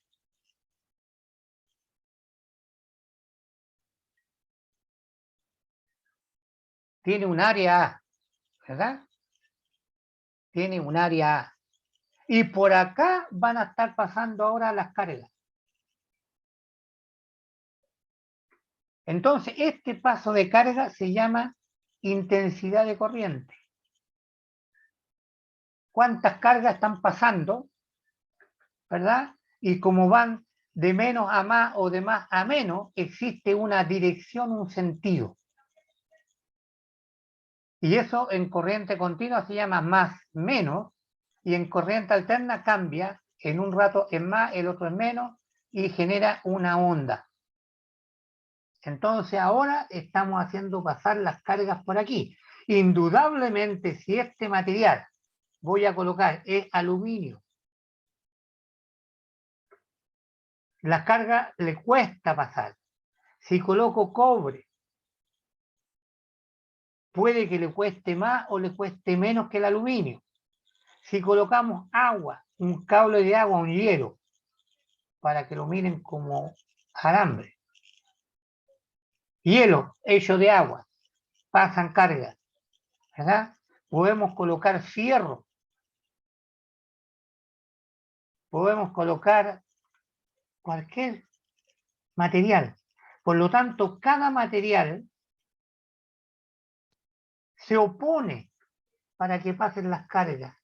Tiene un área A, ¿verdad? Tiene un área A. Y por acá van a estar pasando ahora las cargas. Entonces, este paso de carga se llama intensidad de corriente. ¿Cuántas cargas están pasando? ¿Verdad? Y como van de menos a más o de más a menos, existe una dirección, un sentido. Y eso en corriente continua se llama más menos, y en corriente alterna cambia, en un rato es más, el otro es menos, y genera una onda. Entonces ahora estamos haciendo pasar las cargas por aquí. Indudablemente, si este material voy a colocar es aluminio, la carga le cuesta pasar. Si coloco cobre, puede que le cueste más o le cueste menos que el aluminio. Si colocamos agua, un cable de agua, un hielo, para que lo miren como alambre, hielo hecho de agua, pasan cargas, ¿verdad? Podemos colocar fierro, podemos colocar cualquier material. Por lo tanto, cada material se opone para que pasen las cargas.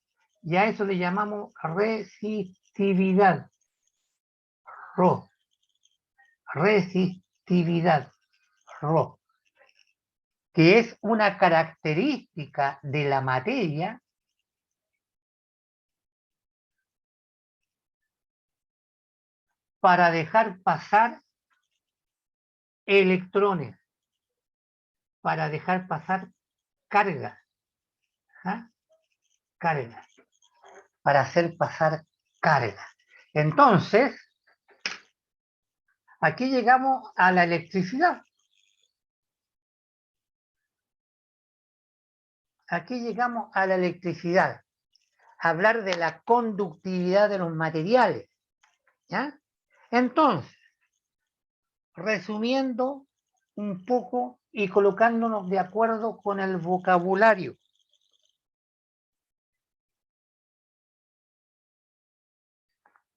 Y a eso le llamamos resistividad. Resistividad. Que es una característica de la materia para dejar pasar electrones, para dejar pasar cargas, ¿ah? Cargas, para hacer pasar cargas. Entonces, aquí llegamos a la electricidad. Aquí llegamos a la electricidad. Hablar de la conductividad de los materiales, ¿ya? Entonces, resumiendo un poco y colocándonos de acuerdo con el vocabulario.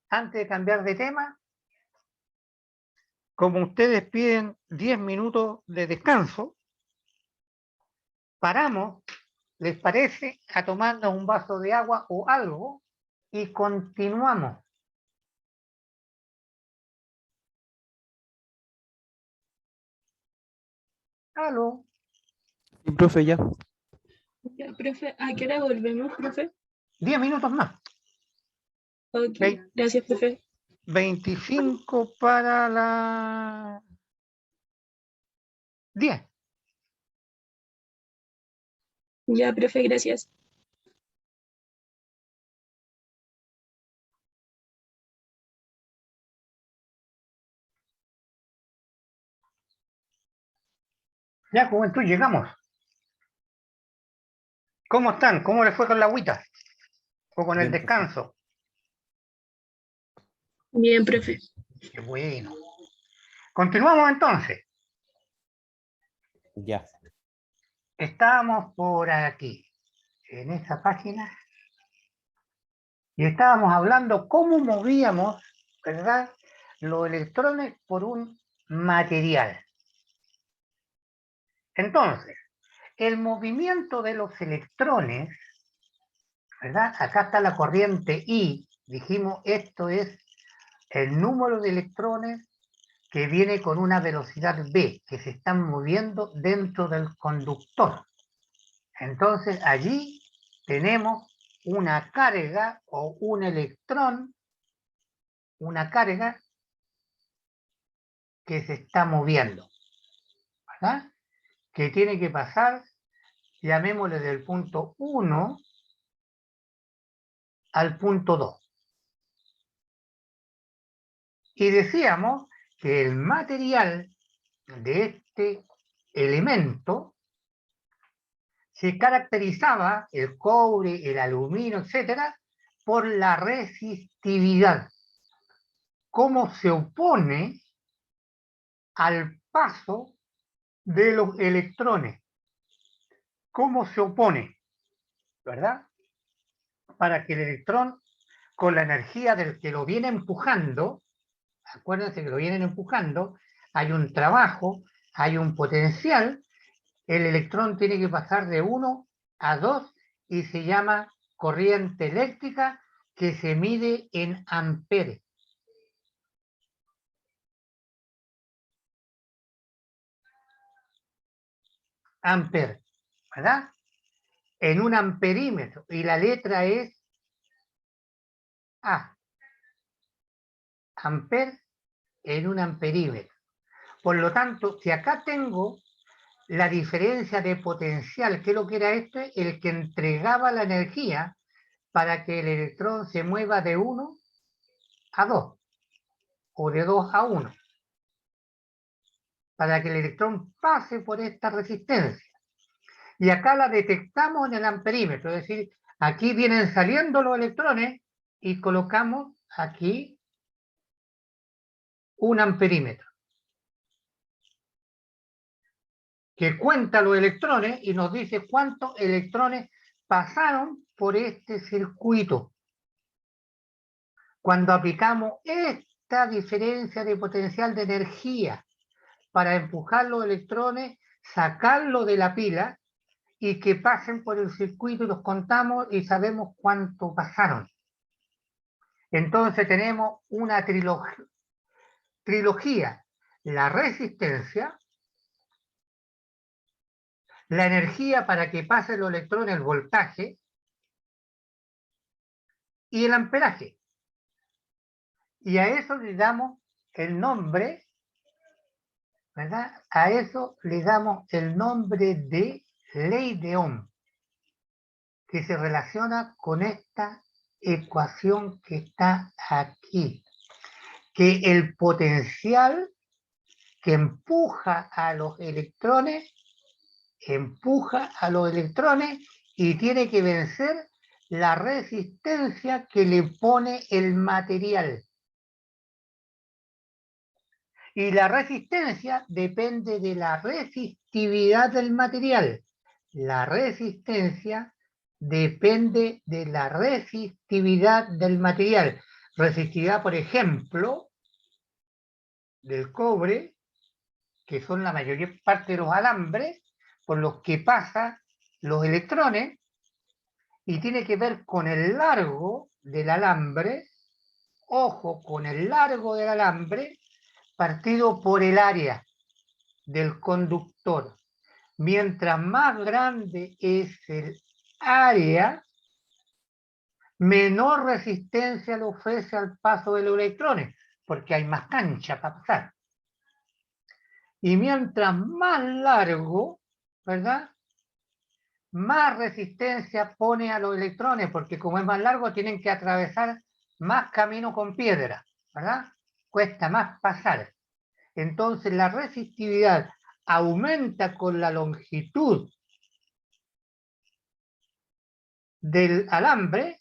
Antes de cambiar de tema, como ustedes piden 10 minutos de descanso, paramos, ¿les parece? A tomarnos un vaso de agua o algo y continuamos. ¿Aló? Sí, profe, ya. Ya, profe, ¿a qué hora volvemos, profe? 10 minutos más. Ok, Ve- gracias, profe. 25 para la 10. Ya, profe, gracias. Ya, juventud, llegamos. ¿Cómo están? ¿Cómo les fue con la agüita? ¿O con el Bien, profe. descanso? Bien, profe. Qué bueno. Continuamos entonces. Ya. Estábamos por aquí, en esa página, y estábamos hablando cómo movíamos, ¿verdad?, los electrones por un material. Entonces, el movimiento de los electrones, ¿verdad? Acá está la corriente I, dijimos esto es el número de electrones que viene con una velocidad v, que se están moviendo dentro del conductor. Entonces allí tenemos una carga o un electrón, una carga que se está moviendo, ¿verdad? Que tiene que pasar, llamémosle del punto 1 al punto 2. Y decíamos que el material de este elemento se caracterizaba, el cobre, el aluminio, etcétera, por la resistividad. Cómo se opone al paso de los electrones. ¿Cómo se opone? ¿Verdad? Para que el electrón con la energía del que lo viene empujando, acuérdense que lo vienen empujando, hay un trabajo, hay un potencial, el electrón tiene que pasar de 1 a 2 y se llama corriente eléctrica que se mide en amperes. Amper, ¿verdad? En un amperímetro, y la letra es A. Amper en un amperímetro. Por lo tanto, si acá tengo la diferencia de potencial, ¿qué es lo que era este? El que entregaba la energía para que el electrón se mueva de 1 a 2 o de 2 a 1, para que el electrón pase por esta resistencia. Y acá la detectamos en el amperímetro, es decir, aquí vienen saliendo los electrones y colocamos aquí un amperímetro que cuenta los electrones y nos dice cuántos electrones pasaron por este circuito. Cuando aplicamos esta diferencia de potencial de energía para empujar los electrones, sacarlos de la pila y que pasen por el circuito y los contamos y sabemos cuánto pasaron. Entonces tenemos una trilogía, la resistencia, la energía para que pasen los electrones, el voltaje y el amperaje. Y a eso le damos el nombre, ¿verdad? A eso le damos el nombre de ley de Ohm, que se relaciona con esta ecuación que está aquí, que el potencial que empuja a los electrones y tiene que vencer la resistencia que le pone el material. Y la resistencia depende de la resistividad del material. La resistencia depende de la resistividad del material. Resistividad, por ejemplo, del cobre, que son la mayoría parte de los alambres, por los que pasan los electrones, y tiene que ver con el largo del alambre, ojo, con el largo del alambre, partido por el área del conductor. Mientras más grande es el área, menor resistencia le ofrece al paso de los electrones, porque hay más cancha para pasar. Y mientras más largo, ¿verdad? Más resistencia pone a los electrones, porque como es más largo, tienen que atravesar más camino con piedra, ¿verdad? Cuesta más pasar. Entonces la resistividad aumenta con la longitud del alambre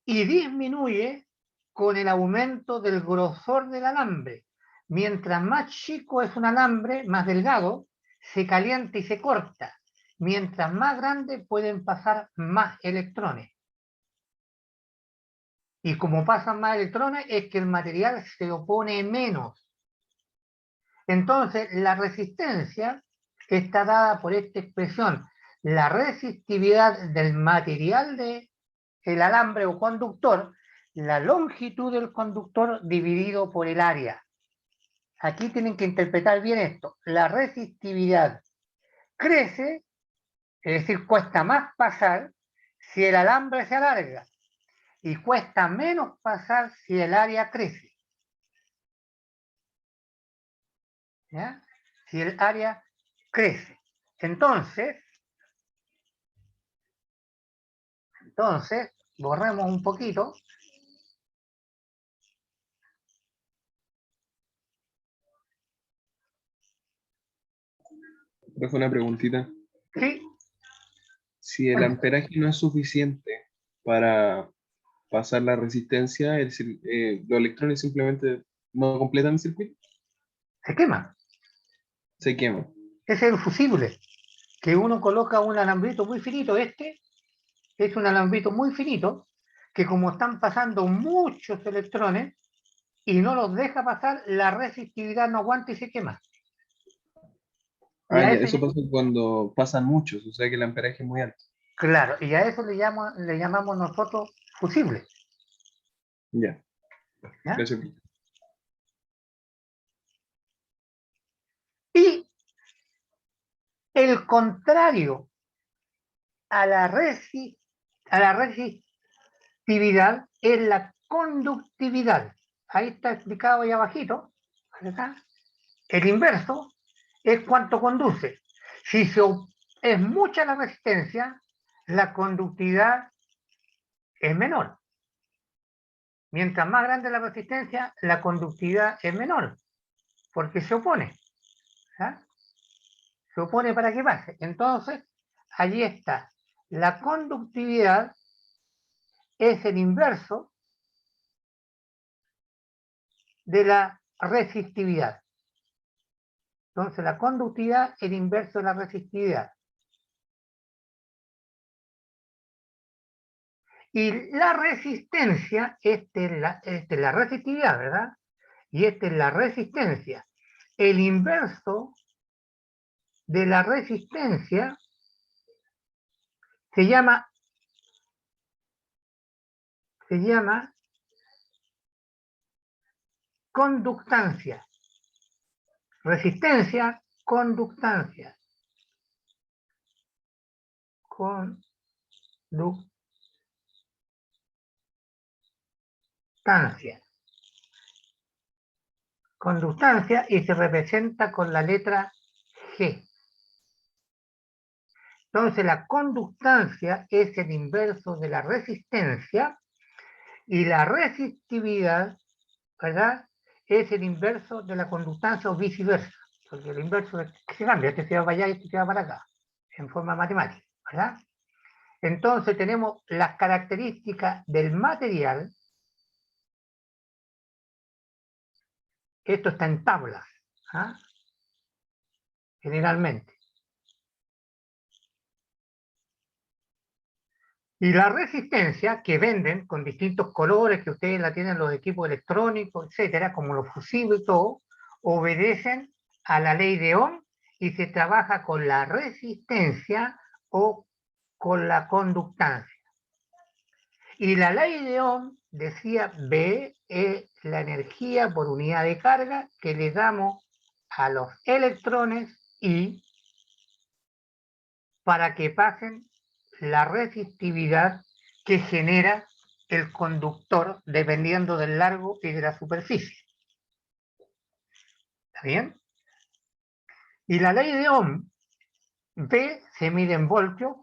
y disminuye con el aumento del grosor del alambre. Mientras más chico es un alambre, más delgado, se calienta y se corta. Mientras más grande pueden pasar más electrones. Y como pasan más electrones es que el material se opone menos. Entonces la resistencia está dada por esta expresión. La resistividad del material del alambre o conductor, la longitud del conductor dividido por el área. Aquí tienen que interpretar bien esto. La resistividad crece, es decir, cuesta más pasar si el alambre se alarga y cuesta menos pasar si el área crece. ¿Ya? Si el área crece. Entonces, borremos un poquito. Dejo una preguntita. Sí. Si el amperaje no es suficiente para pasar la resistencia, los electrones simplemente no completan el circuito, Se quema. se queman. Ese es el fusible, que uno coloca un alambrito muy finito. Este es un alambrito muy finito que como están pasando muchos electrones y no los deja pasar, la resistividad no aguanta y se quema. Y Ah, a ya, eso, eso pasa cuando pasan muchos, o sea que el amperaje es muy alto. claro, y a eso le llamamos nosotros fusible. Ya, ¿Ya? gracias. Y el contrario a la resistividad es la conductividad. Ahí está explicado ahí abajito. ¿Acá? El inverso es cuánto conduce. Si es mucha la resistencia, la conductividad es menor. Mientras más grande la resistencia, la conductividad es menor, porque se opone. ¿Ya? Se opone para que pase. Entonces, allí está. La conductividad es el inverso de la resistividad. Entonces, la conductividad es el inverso de la resistividad. Y la resistencia, esta es la resistividad, ¿verdad? Y esta es la resistencia. El inverso de la resistencia se llama conductancia. Resistencia, conductancia. Conductancia y se representa con la letra G. Entonces la conductancia es el inverso de la resistencia y la resistividad, ¿verdad?, es el inverso de la conductancia o viceversa, porque el inverso es que se cambia, este se va para allá y este se va para acá, en forma matemática, ¿verdad? Entonces tenemos las características del material. Esto está en tablas, ¿ah? Generalmente. Y la resistencia que venden con distintos colores, que ustedes la tienen en los equipos electrónicos, etcétera, como los fusibles y todo, obedecen a la ley de Ohm y se trabaja con la resistencia o con la conductancia. Y la ley de Ohm decía B es la energía por unidad de carga que le damos a los electrones y para que pasen la resistividad que genera el conductor dependiendo del largo y de la superficie. ¿Está bien? Y la ley de Ohm, V se mide en voltios.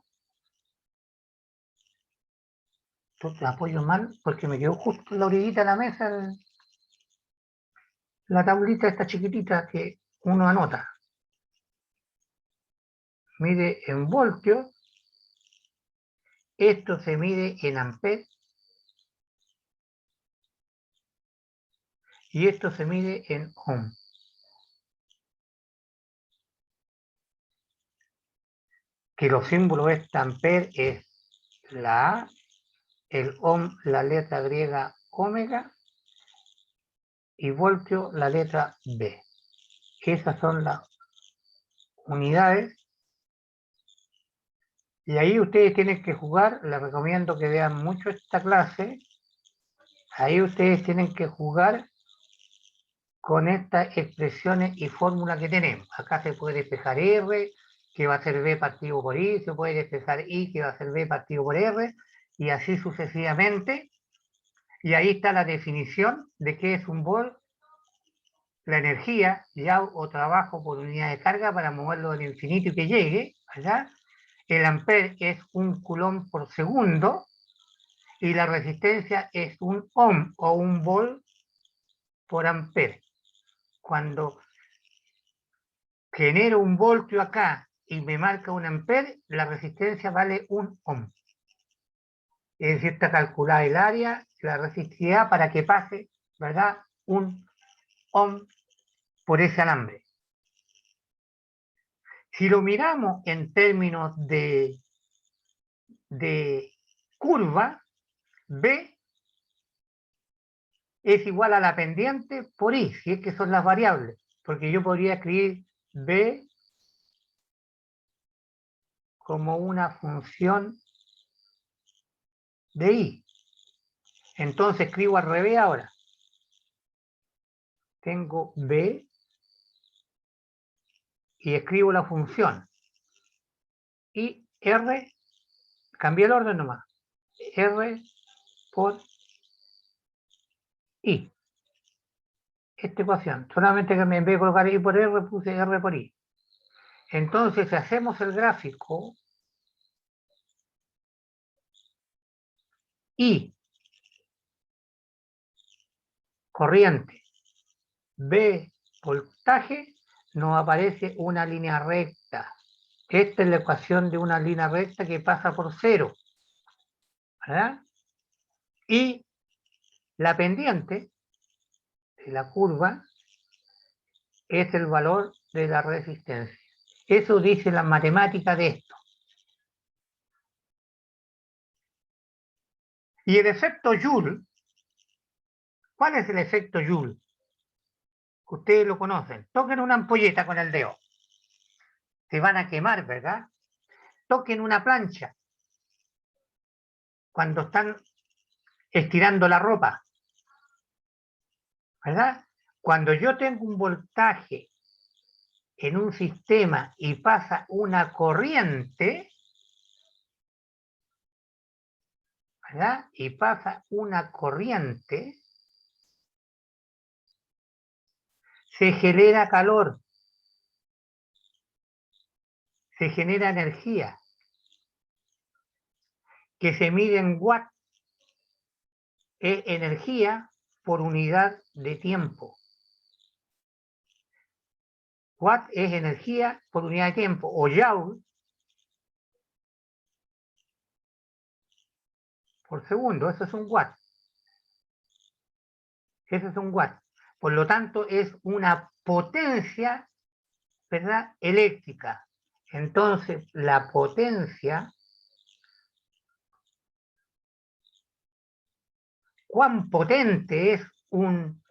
Entonces apoyo mal porque me quedó justo en la orillita de la mesa la tablita esta chiquitita que uno anota. Mide en voltios. Esto se mide en amperes. Y esto se mide en ohm. Que los símbolos es amper es la A, el ohm la letra griega omega y voltio la letra B. Esas son las unidades. Y ahí ustedes tienen que jugar, les recomiendo que vean mucho esta clase. Ahí ustedes tienen que jugar con estas expresiones y fórmulas que tenemos. Acá se puede despejar R, que va a ser B partido por I, se puede despejar I, que va a ser B partido por R, y así sucesivamente. Y ahí está la definición de qué es un volt, la energía, ya o trabajo por unidad de carga para moverlo del infinito y que llegue, ¿verdad? El amper es 1 coulomb por segundo y la resistencia es un ohm o un volt por amper. Cuando genero un voltio acá y me marca un amper, la resistencia vale 1 ohm. Es decir, está calculada el área, la resistividad para que pase, ¿verdad?, 1 ohm por ese alambre. Si lo miramos en términos de curva, B es igual a la pendiente por I, si es que son las variables, porque yo podría escribir B como una función de I. Entonces escribo al revés ahora. Tengo B y escribo la función. Y R, cambié el orden nomás. R por I. Esta ecuación. Solamente que en vez de colocar I por R, puse R por I. Entonces, si hacemos el gráfico, I, corriente, B, voltaje, nos aparece una línea recta. Esta es la ecuación de una línea recta que pasa por cero, ¿verdad? Y la pendiente de la curva es el valor de la resistencia. Eso dice la matemática de esto. Y el efecto Joule, ¿cuál es el efecto Joule? Ustedes lo conocen. Toquen una ampolleta con el dedo. Se van a quemar, ¿verdad? Toquen una plancha cuando están estirando la ropa, ¿verdad? Cuando yo tengo un voltaje en un sistema y pasa una corriente, ¿verdad? Y pasa una corriente, se genera calor, se genera energía, que se mide en watts, es energía por unidad de tiempo. Watt es energía por unidad de tiempo, o joule por segundo, eso es un watt. Eso es un watt. Por lo tanto, es una potencia, ¿verdad?, eléctrica. Entonces, la potencia, ¿cuán potente es un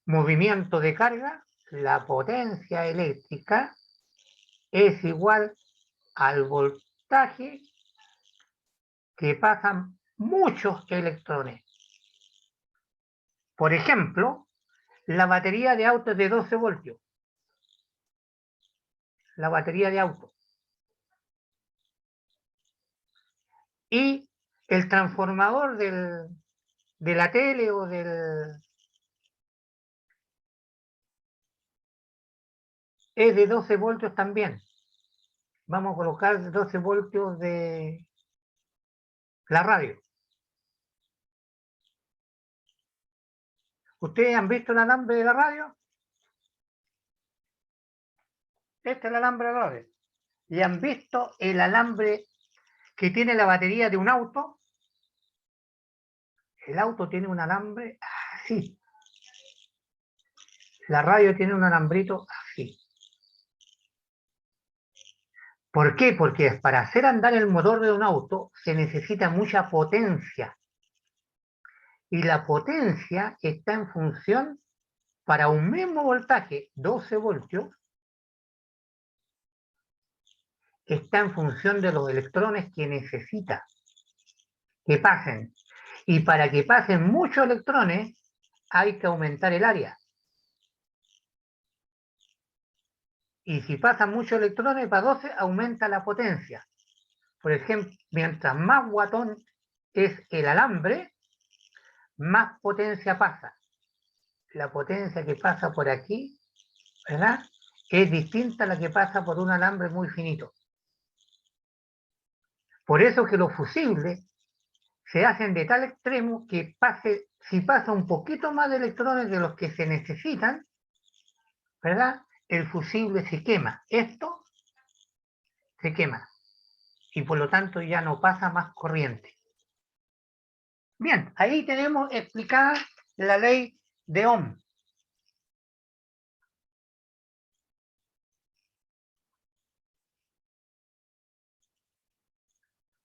movimiento de carga? La potencia eléctrica es igual al voltaje que pasan muchos electrones. Por ejemplo, la batería de auto es de 12 voltios. La batería de auto. Y el transformador de la tele o es de 12 voltios también. Vamos a colocar 12 voltios de la radio. ¿Ustedes han visto el alambre de la radio? Este es el alambre de la radio. ¿Y han visto el alambre que tiene la batería de un auto? El auto tiene un alambre así. La radio tiene un alambrito así. ¿Por qué? Porque para hacer andar el motor de un auto se necesita mucha potencia. Y la potencia está en función, para un mismo voltaje, 12 voltios, está en función de los electrones que necesita que pasen. Y para que pasen muchos electrones, hay que aumentar el área. Y si pasan muchos electrones, para 12 aumenta la potencia. Por ejemplo, mientras más guatón es el alambre, más potencia pasa. La potencia que pasa por aquí, ¿verdad?, es distinta a la que pasa por un alambre muy finito. Por eso que los fusibles se hacen de tal extremo que si pasa un poquito más de electrones de los que se necesitan, ¿verdad?, el fusible se quema. Esto se quema. Y por lo tanto ya no pasa más corriente. Bien, ahí tenemos explicada la ley de Ohm.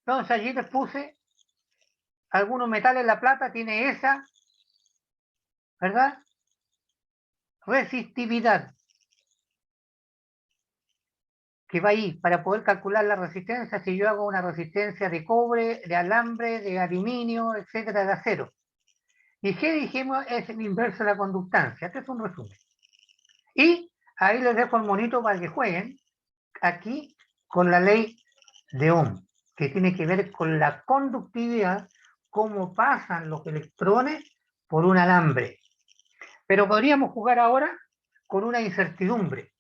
Entonces allí les puse algunos metales, la plata tiene esa, ¿verdad?, resistividad, que va ahí para poder calcular la resistencia. Si yo hago una resistencia de cobre, de alambre, de aluminio, etcétera, de acero. Y G, dijimos, es el inverso de la conductancia. Este es un resumen. Y ahí les dejo el monito para que jueguen aquí con la ley de Ohm, que tiene que ver con la conductividad, cómo pasan los electrones por un alambre. Pero podríamos jugar ahora con una incertidumbre.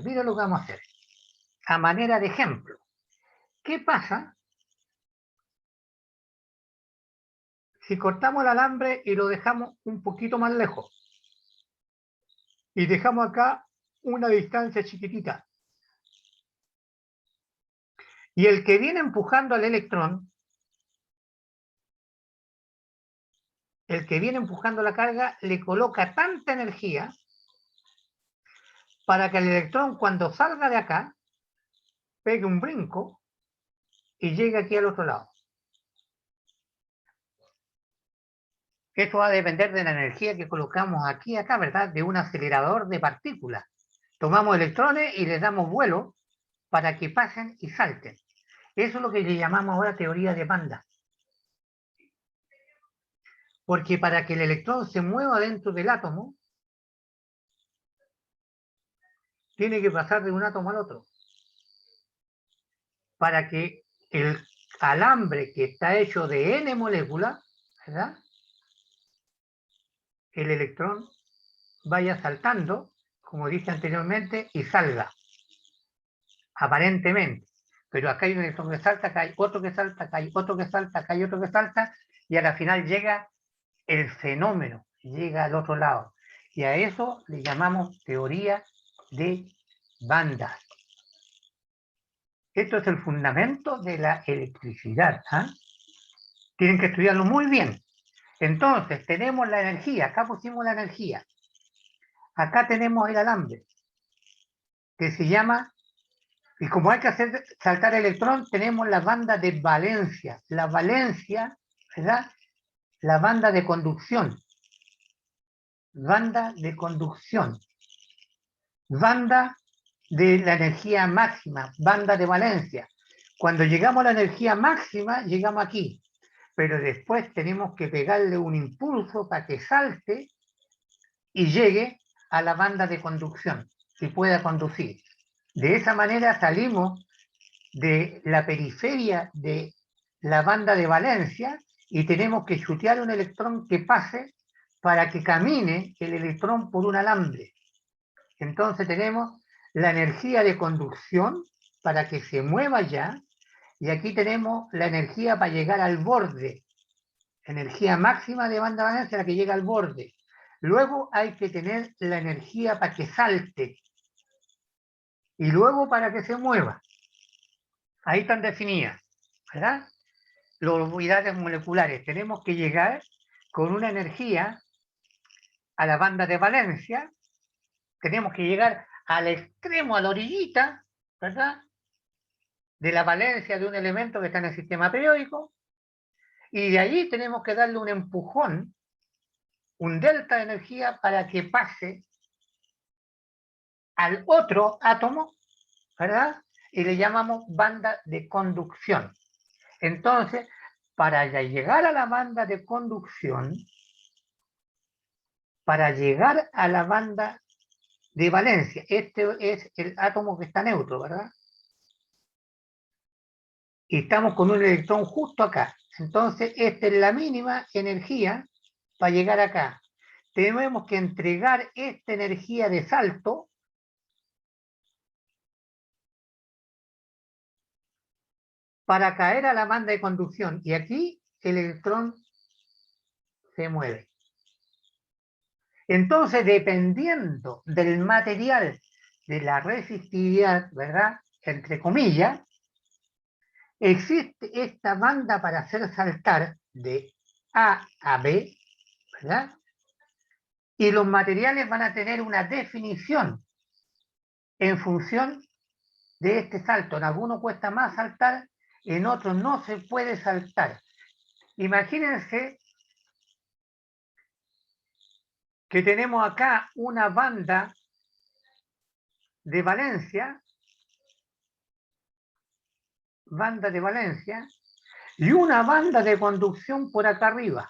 Mira lo que vamos a hacer. A manera de ejemplo. ¿Qué pasa si cortamos el alambre y lo dejamos un poquito más lejos? Y dejamos acá una distancia chiquitita. Y el que viene empujando al electrón, el que viene empujando la carga, le coloca tanta energía para que el electrón, cuando salga de acá, pegue un brinco y llegue aquí al otro lado. Esto va a depender de la energía que colocamos aquí, acá, ¿verdad? De un acelerador de partículas. Tomamos electrones y les damos vuelo para que pasen y salten. Eso es lo que le llamamos ahora teoría de banda. Porque para que el electrón se mueva dentro del átomo, tiene que pasar de un átomo al otro. Para que el alambre, que está hecho de N moléculas, ¿verdad?, el electrón vaya saltando, como dije anteriormente, y salga, aparentemente. Pero acá hay un electrón que salta, acá hay otro que salta, acá hay otro que salta, acá hay otro que salta, y a la final llega el fenómeno, llega al otro lado. Y a eso le llamamos teoría de bandas. Esto es el fundamento de la electricidad. Tienen que estudiarlo muy bien. Entonces, tenemos la energía. Acá pusimos la energía. Acá tenemos el alambre, que se llama, y como hay que hacer saltar el electrón, tenemos la banda de valencia. La valencia, ¿verdad?, la banda de conducción. Banda de conducción. Banda de la energía máxima, banda de valencia. Cuando llegamos a la energía máxima, llegamos aquí. Pero después tenemos que pegarle un impulso para que salte y llegue a la banda de conducción y pueda conducir. De esa manera salimos de la periferia de la banda de valencia y tenemos que chutear un electrón que pase para que camine el electrón por un alambre. Entonces tenemos la energía de conducción para que se mueva ya, y aquí tenemos la energía para llegar al borde, energía máxima de banda de valencia, la que llega al borde. Luego hay que tener la energía para que salte, y luego para que se mueva. Ahí están definidas, ¿verdad? Las unidades moleculares. Tenemos que llegar con una energía a la banda de valencia, tenemos que llegar al extremo, a la orillita, ¿verdad?, de la valencia de un elemento que está en el sistema periódico, y de allí tenemos que darle un empujón, un delta de energía para que pase al otro átomo, ¿verdad?, y le llamamos banda de conducción. Entonces, para llegar a la banda de conducción, para llegar a la banda de valencia, este es el átomo que está neutro, ¿verdad?, y estamos con un electrón justo acá. Entonces, esta es la mínima energía para llegar acá. Tenemos que entregar esta energía de salto para caer a la banda de conducción. Y aquí el electrón se mueve. Entonces, dependiendo del material, de la resistividad, ¿verdad?, entre comillas, existe esta banda para hacer saltar de A a B, ¿verdad? Y los materiales van a tener una definición en función de este salto. En algunos cuesta más saltar, en otros no se puede saltar. Imagínense que tenemos acá una banda de valencia, y una banda de conducción por acá arriba.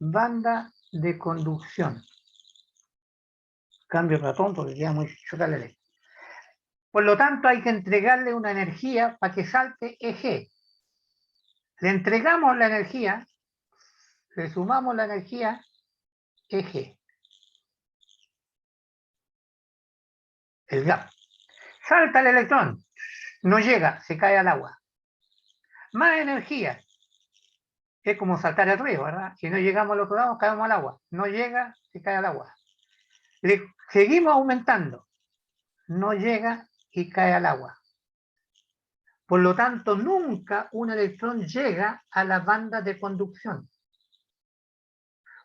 Banda de conducción. Cambio ratón porque queda muy chota la ley. Por lo tanto, hay que entregarle una energía para que salte eje. Le entregamos la energía, le sumamos la energía eje. El gap. Salta el electrón, no llega, se cae al agua. Más energía. Es como saltar el río, ¿verdad? Si no llegamos al otro lado, caemos al agua. No llega, se cae al agua. Le seguimos aumentando. No llega y cae al agua. Por lo tanto, nunca un electrón llega a la banda de conducción.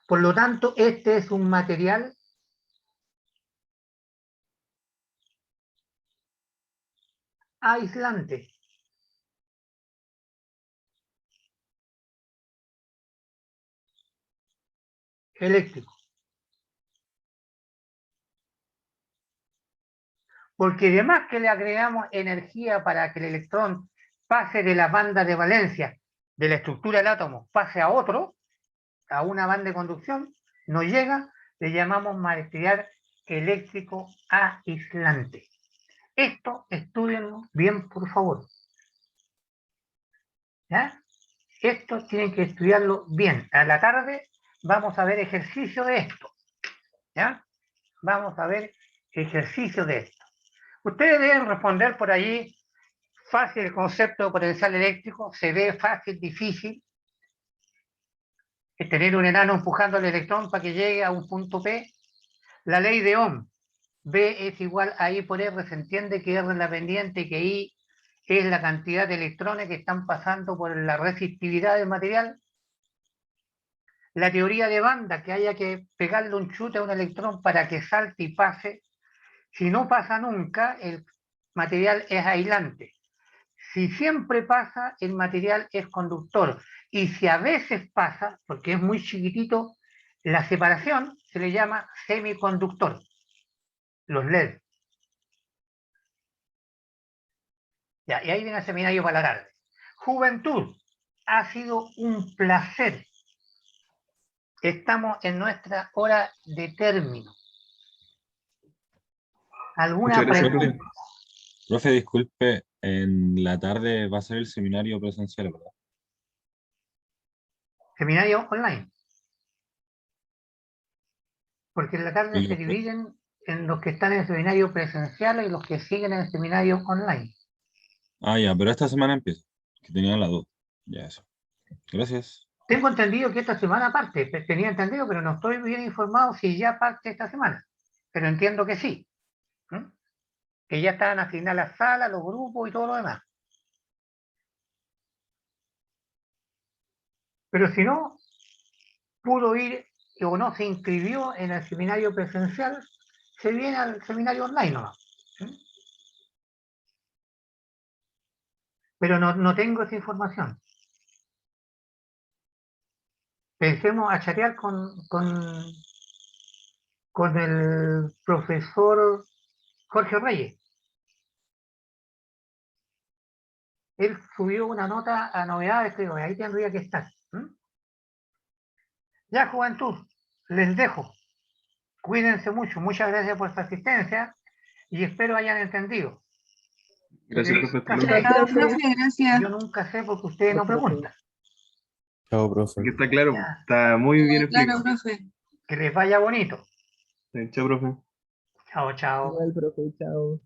Por lo tanto, este es un material aislante. Eléctrico. Porque además que le agregamos energía para que el electrón pase de la banda de valencia de la estructura del átomo, pase a otro, a una banda de conducción, no llega, le llamamos material eléctrico aislante. Esto estudienlo bien, por favor. ¿Ya? Esto tienen que estudiarlo bien. A la tarde vamos a ver ejercicio de esto. ¿Ya? Vamos a ver ejercicio de esto. Ustedes deben responder por allí fácil el concepto de potencial eléctrico, se ve fácil, difícil. Es tener un enano empujando el electrón para que llegue a un punto P. La ley de Ohm, B es igual a I por R, se entiende que R es la pendiente y que I es la cantidad de electrones que están pasando por la resistividad del material. La teoría de banda, que haya que pegarle un chute a un electrón para que salte y pase. Si no pasa nunca, el material es aislante. Si siempre pasa, el material es conductor. Y si a veces pasa, porque es muy chiquitito, la separación se le llama semiconductor. Los LED. Ya, y ahí viene el seminario para la tarde. Juventud, ha sido un placer. Estamos en nuestra hora de término. ¿Alguna Muchas gracias, pregunta? profe. Profe, disculpe, en la tarde va a ser el seminario presencial, ¿verdad? Seminario online. Porque en la tarde Y se los que- dividen en los que están en el seminario presencial y los que siguen en el seminario online. Ah, ya, pero esta semana empieza, que tenía la duda. Ya, eso. Gracias. Tengo entendido que esta semana parte, tenía entendido, pero no estoy bien informado si ya parte esta semana. Pero entiendo que sí. ¿Mm? Que ya están asignadas las salas, los grupos y todo lo demás. Pero si no pudo ir o no se inscribió en el seminario presencial, se viene al seminario online nomás. ¿Mm? Pero no tengo esa información. Pensemos a chatear con el profesor Jorge Reyes. Él subió una nota a novedades, creo, y ahí tendría que estar. ¿Mm? Ya, juventud, les dejo. Cuídense mucho. Muchas gracias por su asistencia y espero hayan entendido. Gracias, profe. Hasta luego. Chao, profe, gracias. Yo nunca sé porque ustedes no preguntan. Chao, profe. Aquí está claro, Ya. está muy bien Claro, explicado. profe. Que les vaya bonito. Chao, profe. Chao, chao. Igual, profe, chao.